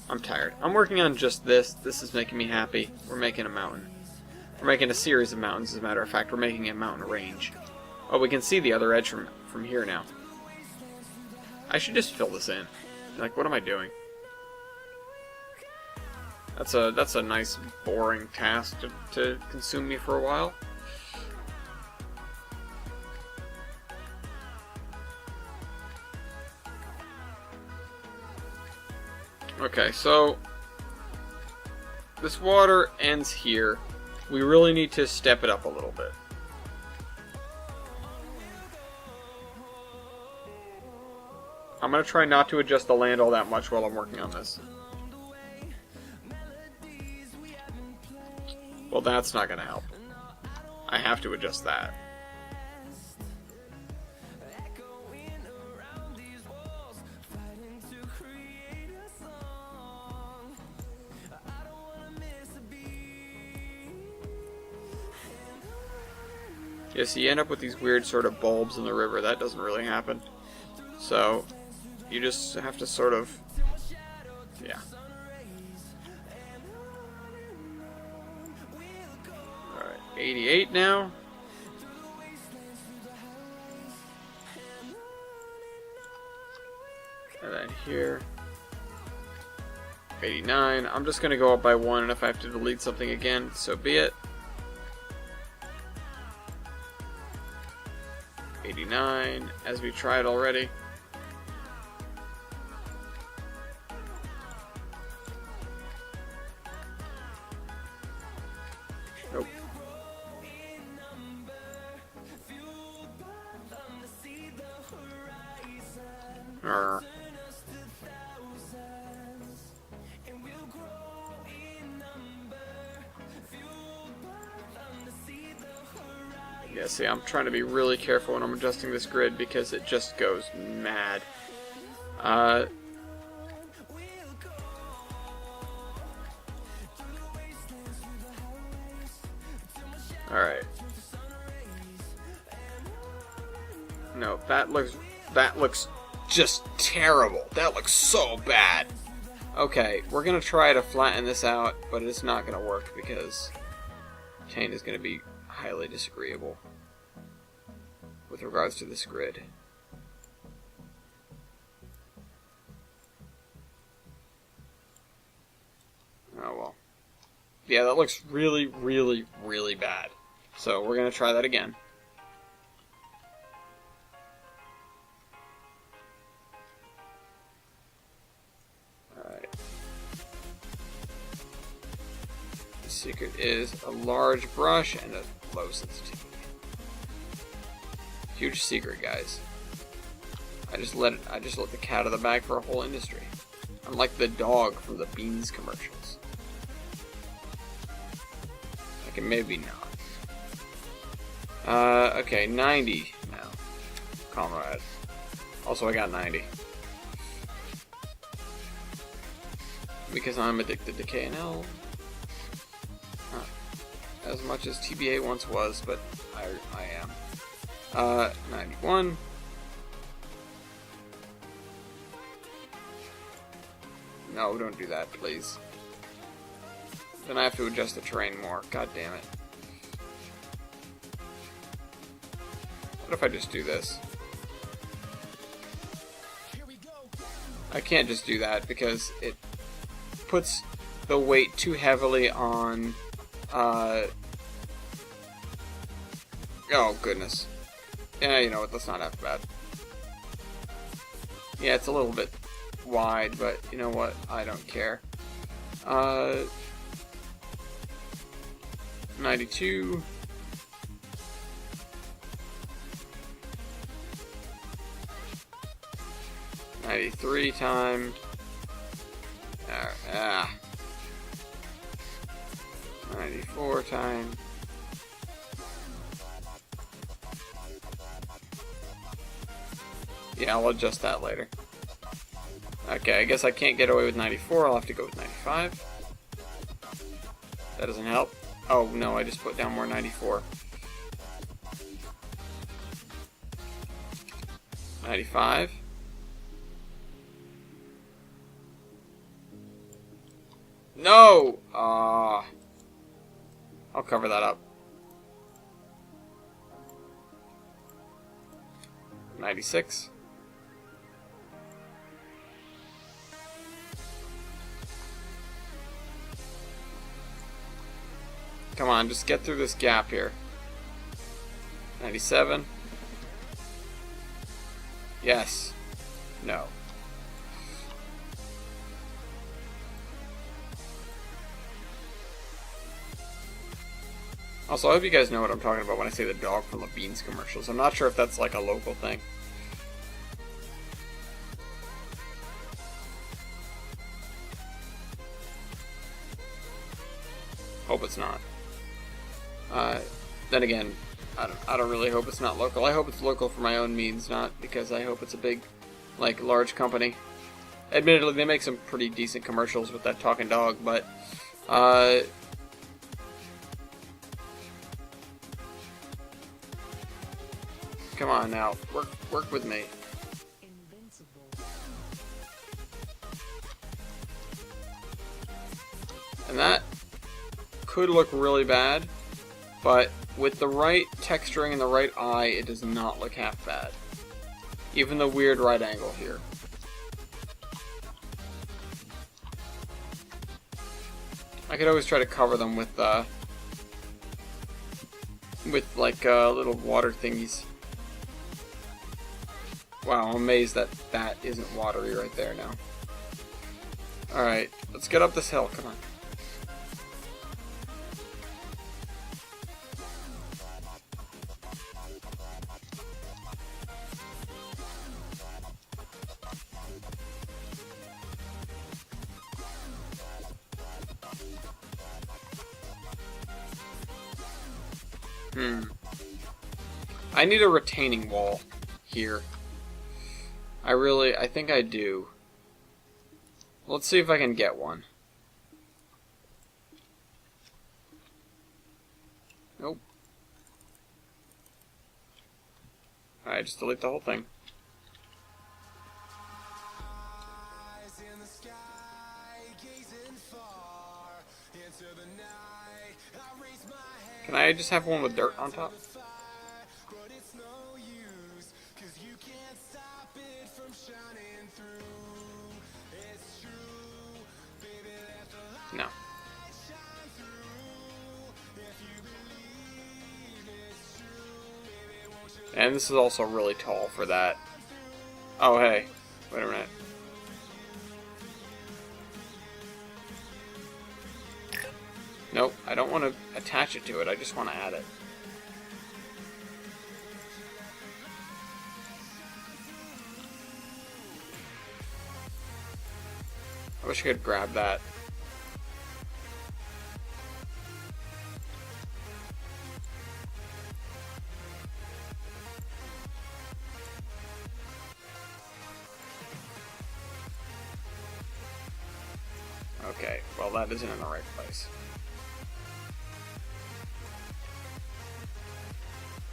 I'm tired. I'm working on just this. This is making me happy. We're making a mountain. We're making a series of mountains, as a matter of fact. We're making a mountain range. Oh, we can see the other edge from here now. I should just fill this in. Like, what am I doing? That's a nice, boring task to consume me for a while. Okay, so this water ends here. We really need to step it up a little bit. I'm going to try not to adjust the land all that much while I'm working on this. Well, that's not going to help. I have to adjust that. Yeah, so you end up with these weird sort of bulbs in the river. That doesn't really happen. So, you just have to sort of, yeah. Alright, 88 now. And then here, 89. I'm just going to go up by 1, and if I have to delete something again, so be it. 89, as we tried already. Nope. Yeah, see, I'm trying to be really careful when I'm adjusting this grid because it just goes mad. Alright. No, that looks just terrible. That looks so bad. Okay, we're gonna try to flatten this out, but it's not gonna work because Tane is gonna be highly disagreeable with regards to this grid. Oh well. Yeah, that looks really, really, really bad. So we're going to try that again. Alright. The secret is a large brush and a low sensitivity. Huge secret, guys. I just let the cat out of the bag for a whole industry. I'm like the dog from the Beans commercials. Okay, maybe not. Okay, 90 now. Comrade. Also, I got 90. because I'm addicted to K&L. Not as much as TBA once was, but I am. 91. No, don't do that, please. Then I have to adjust the terrain more. God damn it. What if I just do this? I can't just do that because it puts the weight too heavily on, oh goodness. Yeah, you know what, that's not half bad. Yeah, it's a little bit wide, but you know what, I don't care. 92. $93 time. 94 time. Yeah, I'll adjust that later. Okay, I guess I can't get away with 94. I'll have to go with 95. That doesn't help. Oh, no, I just put down more 94. 95. No! I'll cover that up. 96. Come on, just get through this gap here. 97. Yes. No. Also, I hope you guys know what I'm talking about when I say the dog from the Beans commercials. I'm not sure if that's like a local thing. Hope it's not. Then again, I don't really hope it's not local. I hope it's local for my own means, not because I hope it's a big, like, large company. Admittedly, they make some pretty decent commercials with that talking dog, but, come on now, work with me. And that could look really bad, but with the right texturing and the right eye, it does not look half bad. Even the weird right angle here. I could always try to cover them with like little water thingies. Wow, I'm amazed that that isn't watery right there now. Alright, let's get up this hill, come on. I need a retaining wall here. I think I do. Let's see if I can get one. Nope. Alright, just delete the whole thing. Can I just have one with dirt on top? No. And this is also really tall for that. Oh, hey. Wait a minute. Nope, I don't want to attach it to it, I just want to add it. I wish I could grab that. Okay, well that isn't in the right place.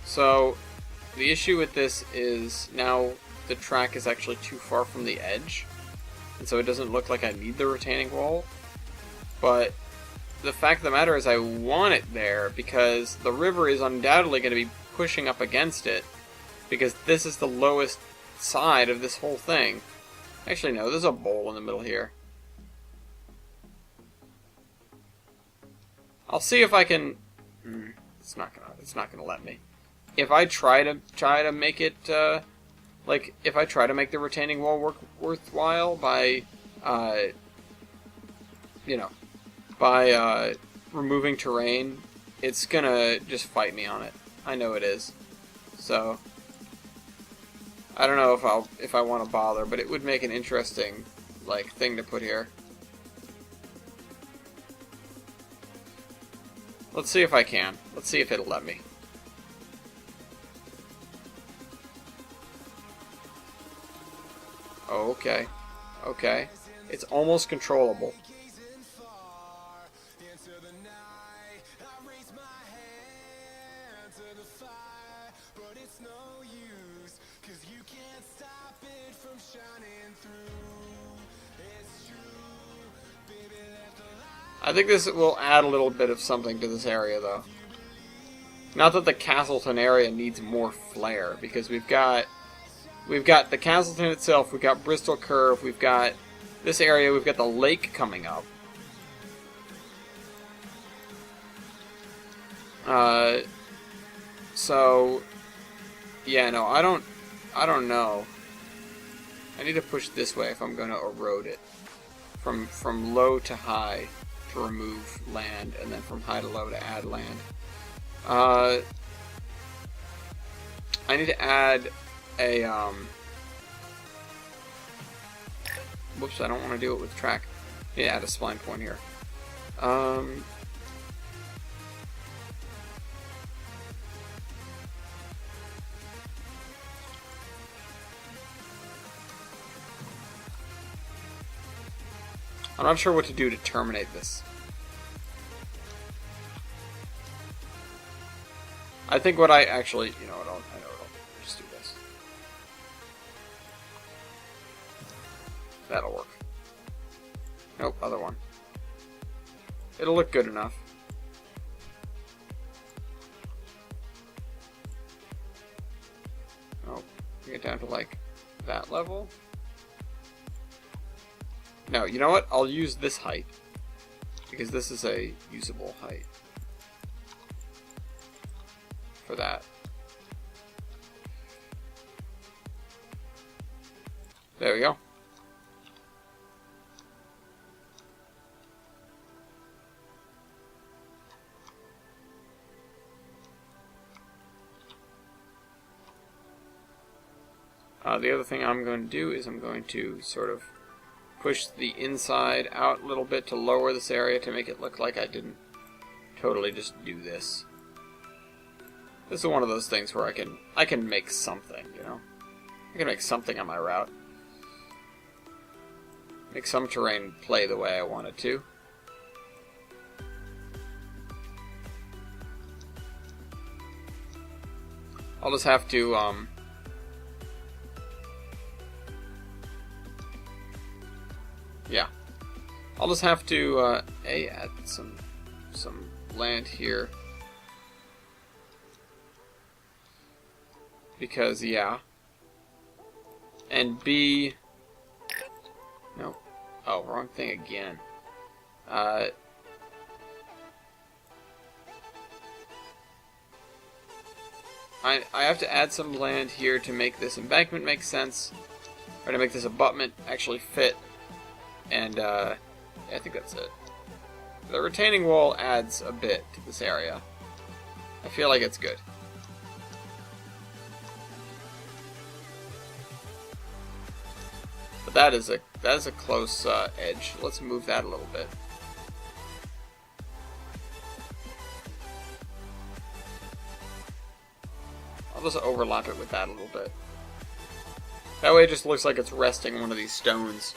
So, the issue with this is now the track is actually too far from the edge, and so it doesn't look like I need the retaining wall, but the fact of the matter is I want it there because the river is undoubtedly going to be pushing up against it, because this is the lowest side of this whole thing. Actually, no, there's a bowl in the middle here. I'll see if I can... It's not gonna let me. If I try to make it, like, if I try to make the retaining wall worthwhile by, you know, by removing terrain, it's gonna just fight me on it. I know it is. So I don't know if I want to bother, but it would make an interesting, like, thing to put here. Let's see if I can. Let's see if it'll let me. Okay. Okay. It's almost controllable. I think this will add a little bit of something to this area, though. Not that the Castleton area needs more flair, because we've got the Castleton itself, we've got Bristol Curve, we've got this area, we've got the lake coming up. So yeah, no, I don't know. I need to push this way if I'm going to erode it from low to high to remove land, and then from high to low to add land. I need to add a whoops, I don't want to do it with track. Yeah, add a spline point here. I'm not sure what to do to terminate this. I think what I actually, you know what, I know what, I'll just do this. That'll work. Nope, other one. It'll look good enough. Oh, get down to like that level. No, you know what? I'll use this height, because this is a usable height for that. There we go. The other thing I'm going to do is I'm going to sort of push the inside out a little bit to lower this area to make it look like I didn't totally just do this. This is one of those things where I can make something, you know? I can make something on my route. Make some terrain play the way I want it to. I'll just have to, yeah. I'll just have to, add some land here. Because, yeah. And B... Nope. Oh, wrong thing again. I have to add some land here to make this embankment make sense. Or to make this abutment actually fit. And, yeah, I think that's it. The retaining wall adds a bit to this area. I feel like it's good. But that is a close edge. Let's move that a little bit. I'll just overlap it with that a little bit. That way it just looks like it's resting one of these stones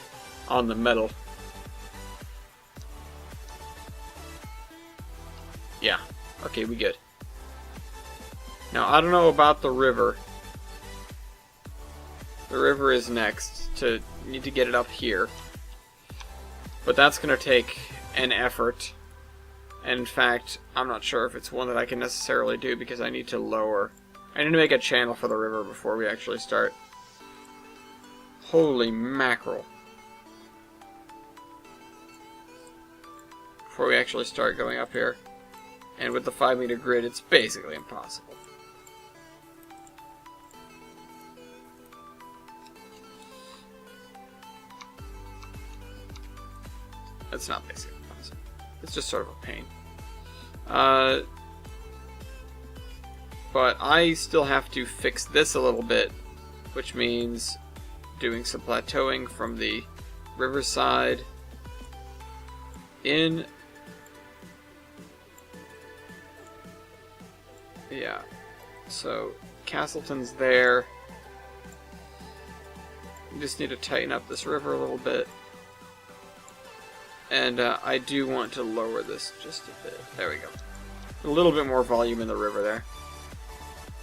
on the metal. Yeah. Okay, we good. Now, I don't know about the river. The river is next. Need to get it up here. But that's going to take an effort. And in fact, I'm not sure if it's one that I can necessarily do because I need to lower. I need to make a channel for the river before we actually start. Holy mackerel. Before we actually start going up here. And with the 5-meter grid, it's basically impossible. It's not basically impossible. It's just sort of a pain. But I still have to fix this a little bit, which means doing some plateauing from the riverside in. Yeah, so Castleton's there. We just need to tighten up this river a little bit. And I do want to lower this just a bit. There we go. A little bit more volume in the river there.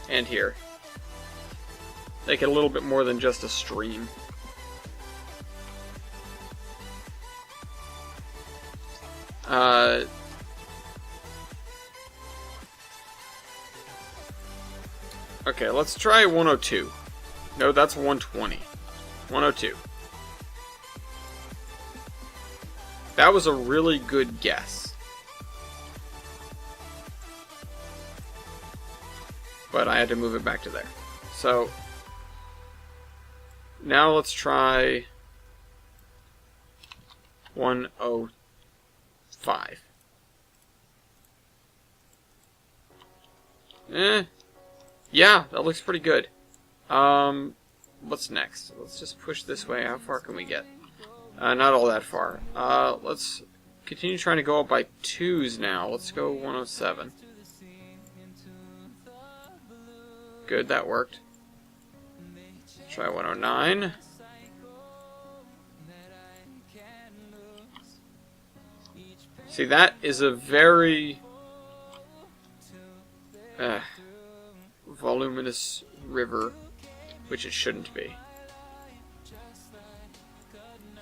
And here. Make it a little bit more than just a stream. Okay, let's try 102. No, that's 120. 102. That was a really good guess. But I had to move it back to there. So, now let's try 105. Yeah, that looks pretty good. What's next? Let's just push this way. How far can we get? Not all that far. Let's continue trying to go up by 2s now. Let's go 107. Good, that worked. Try 109. See, that is a very voluminous river, which it shouldn't be.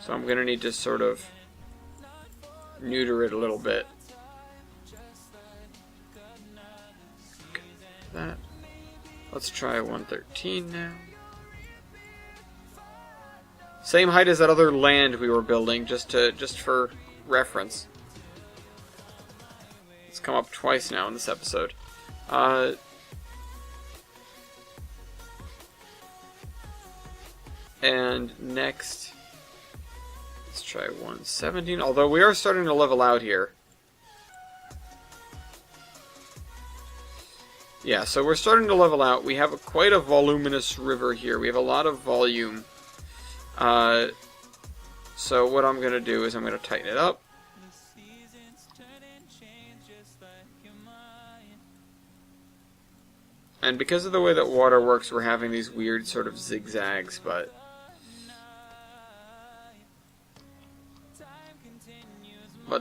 So I'm going to need to sort of neuter it a little bit. That. Let's try 113 now. Same height as that other land we were building, just for reference. It's come up twice now in this episode. And next, let's try 117. Although we are starting to level out here. Yeah, so we're starting to level out. We have quite a voluminous river here. We have a lot of volume. So what I'm going to do is I'm going to tighten it up. And because of the way that water works, we're having these weird sort of zigzags, but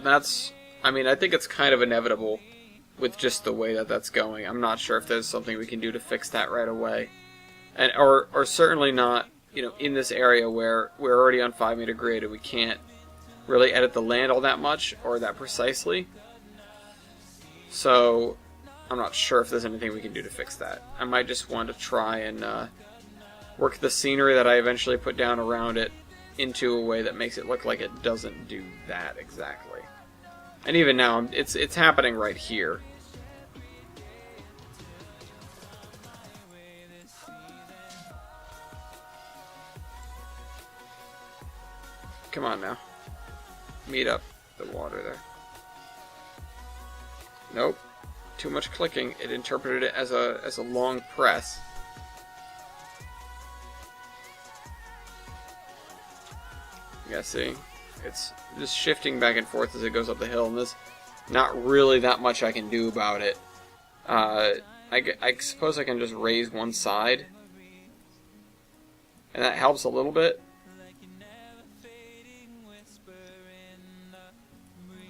that's, I mean, I think it's kind of inevitable with just the way that that's going. I'm not sure if there's something we can do to fix that right away. And or certainly not, you know, in this area where we're already on 5-meter grid and we can't really edit the land all that much or that precisely. So I'm not sure if there's anything we can do to fix that. I might just want to try and work the scenery that I eventually put down around it into a way that makes it look like it doesn't do that exactly. And even now, it's happening right here. Come on now. Meet up the water there. Nope. Too much clicking. It interpreted it as a long press. Yeah, see? It's just shifting back and forth as it goes up the hill, and there's not really that much I can do about it. I suppose I can just raise one side, and that helps a little bit.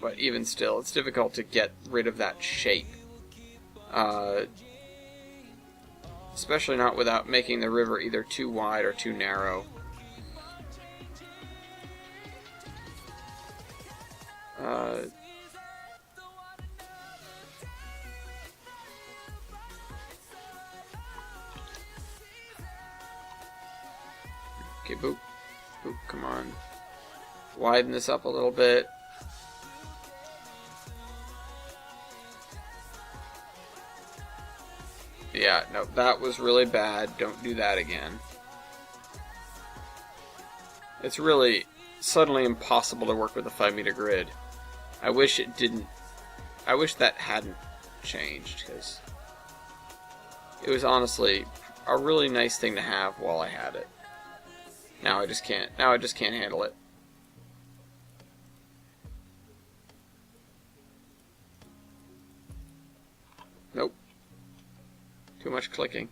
but even still, it's difficult to get rid of that shape. Especially not without making the river either too wide or too narrow. Okay, boop. Boop, come on. Widen this up a little bit. Yeah, no, that was really bad. Don't do that again. It's really suddenly impossible to work with a 5-meter grid. I wish it didn't. I wish that hadn't changed, because it was honestly a really nice thing to have while I had it. Now I just can't. Now I just can't handle it. Nope. Too much clicking.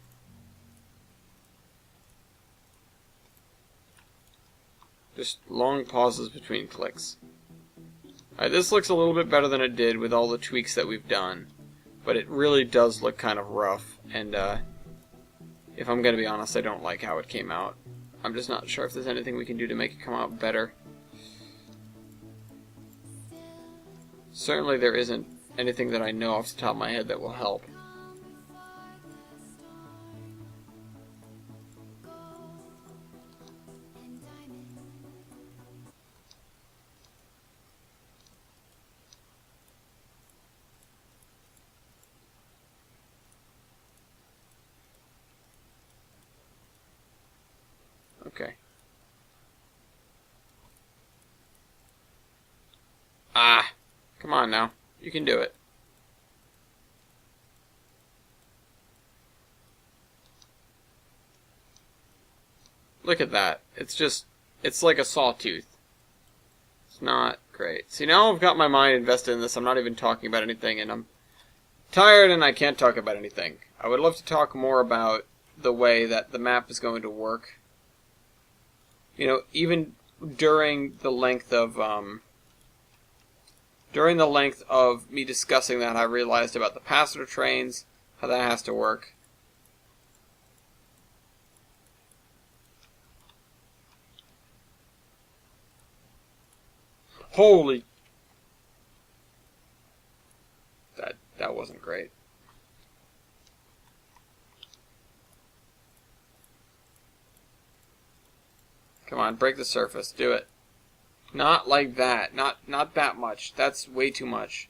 Just long pauses between clicks. Alright, this looks a little bit better than it did with all the tweaks that we've done. But it really does look kind of rough. And if I'm going to be honest, I don't like how it came out. I'm just not sure if there's anything we can do to make it come out better. Certainly there isn't anything that I know off the top of my head that will help. Okay. Ah! Come on now. You can do it. Look at that. It's just, it's like a sawtooth. It's not great. See, now I've got my mind invested in this. I'm not even talking about anything, and I'm tired and I can't talk about anything. I would love to talk more about the way that the map is going to work. You know, even during the length of me discussing that, I realized about the passenger trains, how that has to work. Holy! That wasn't great. Come on, break the surface. Do it. Not like that. Not that much. That's way too much.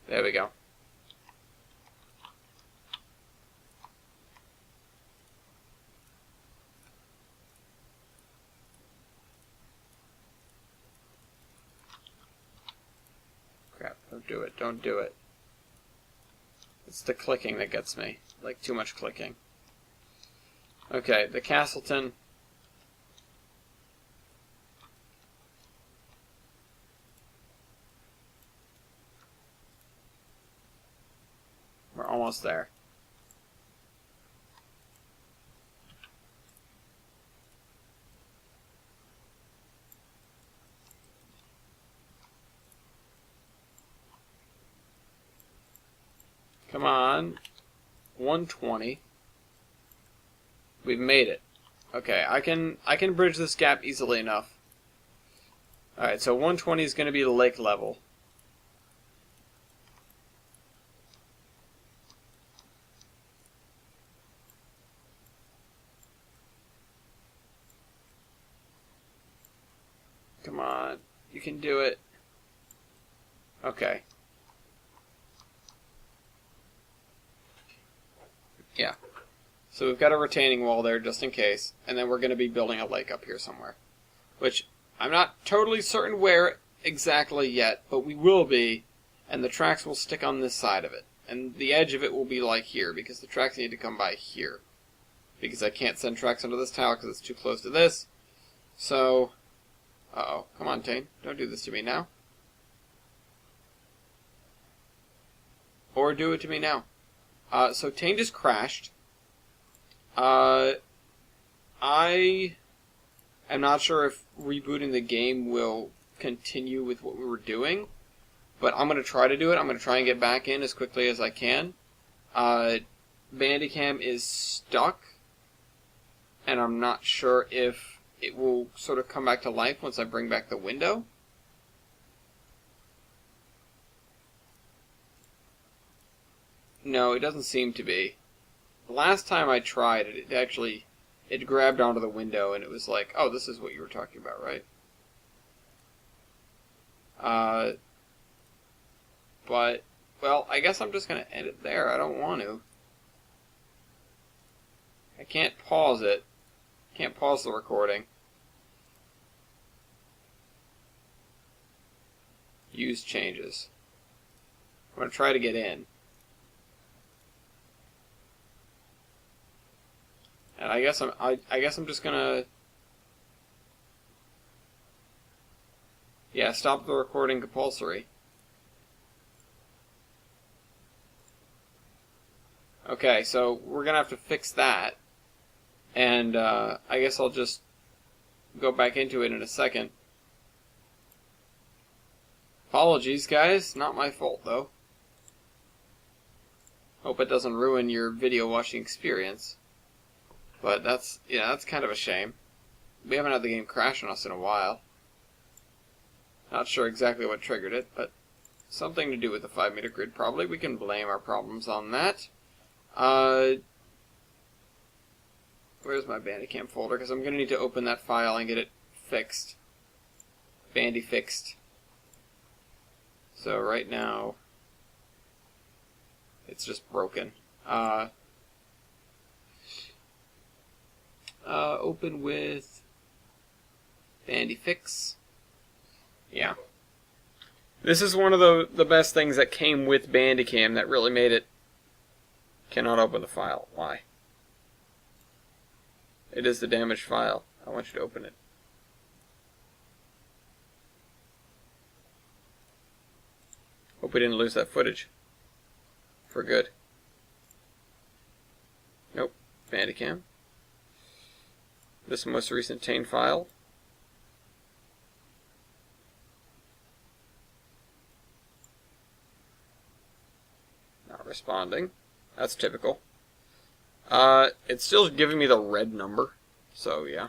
There we go. Crap, don't do it. Don't do it. It's the clicking that gets me. Like, too much clicking. Okay, the Castleton. We're almost there. Come on. 120. We've made it. Okay, I can bridge this gap easily enough. Alright, so 120 is going to be the lake level. Come on. You can do it. Okay. Yeah. So we've got a retaining wall there just in case, and then we're going to be building a lake up here somewhere. Which, I'm not totally certain where exactly yet, but we will be, and the tracks will stick on this side of it. And the edge of it will be like here, because the tracks need to come by here. Because I can't send tracks under this tile because it's too close to this. So, uh-oh. Come on, Tane. Don't do this to me now. Or do it to me now. So Tane just crashed. I am not sure if rebooting the game will continue with what we were doing, but I'm going to try to do it. I'm going to try and get back in as quickly as I can. Bandicam is stuck, and I'm not sure if it will sort of come back to life once I bring back the window. No, it doesn't seem to be. The last time I tried it, it grabbed onto the window, and it was like, oh, this is what you were talking about, right? But, well, I guess I'm just going to end it there. I don't want to. I can't pause it. Can't pause the recording. Use changes. I'm going to try to get in. And I guess I'm just gonna, yeah, stop the recording compulsory. Okay, so we're gonna have to fix that, and I guess I'll just go back into it in a second. Apologies, guys, not my fault though. Hope it doesn't ruin your video watching experience. But that's kind of a shame. We haven't had the game crash on us in a while. Not sure exactly what triggered it, but something to do with the 5-meter grid probably. We can blame our problems on that. Where's my Bandicam folder? Because I'm going to need to open that file and get it fixed. Bandy fixed. So right now, it's just broken. Open with Bandy Fix. Yeah. This is one of the best things that came with Bandicam that really made it. Cannot open the file. Why? It is the damaged file. I want you to open it. Hope we didn't lose that footage. For good. Nope. Bandicam. This most recent Tane file. Not responding. That's typical. It's still giving me the red number. So, yeah.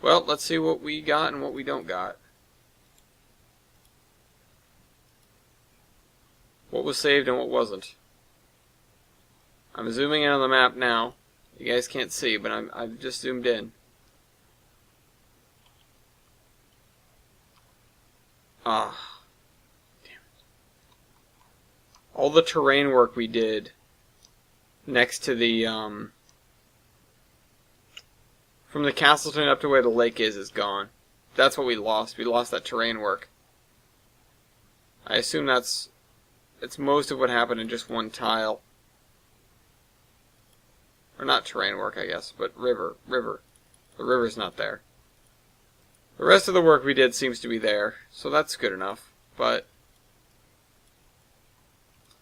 Well, let's see what we got and what we don't got. What was saved and what wasn't. I'm zooming in on the map now. You guys can't see, but I've just zoomed in. Ah, damn it. All the terrain work we did next to the, from the Castleton up to where the lake is gone. That's what we lost. We lost that terrain work. I assume it's most of what happened in just one tile. Or not terrain work, I guess, but river. The river's not there. The rest of the work we did seems to be there, so that's good enough, but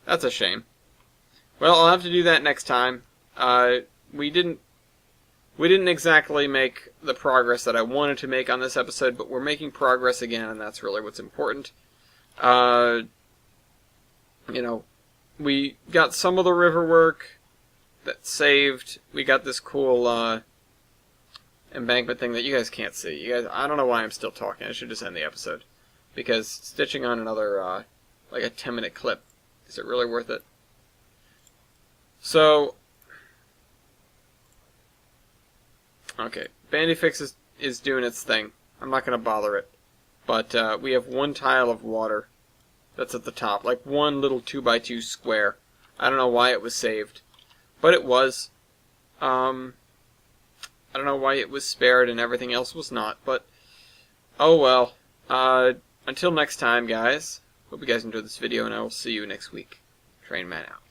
that's a shame. Well, I'll have to do that next time. We didn't exactly make the progress that I wanted to make on this episode, but we're making progress again, and that's really what's important. You know, we got some of the river work that saved. We got this cool embankment thing that you guys can't see. You guys, I don't know why I'm still talking. I should just end the episode. Because stitching on another, like a 10-minute clip, is it really worth it? So, okay, Bandifix is doing its thing. I'm not going to bother it. But we have one tile of water that's at the top, like one little 2x2 square. I don't know why it was saved, but it was. I don't know why it was spared and everything else was not, but oh well. Until next time, guys. Hope you guys enjoyed this video, and I will see you next week. Trainman out.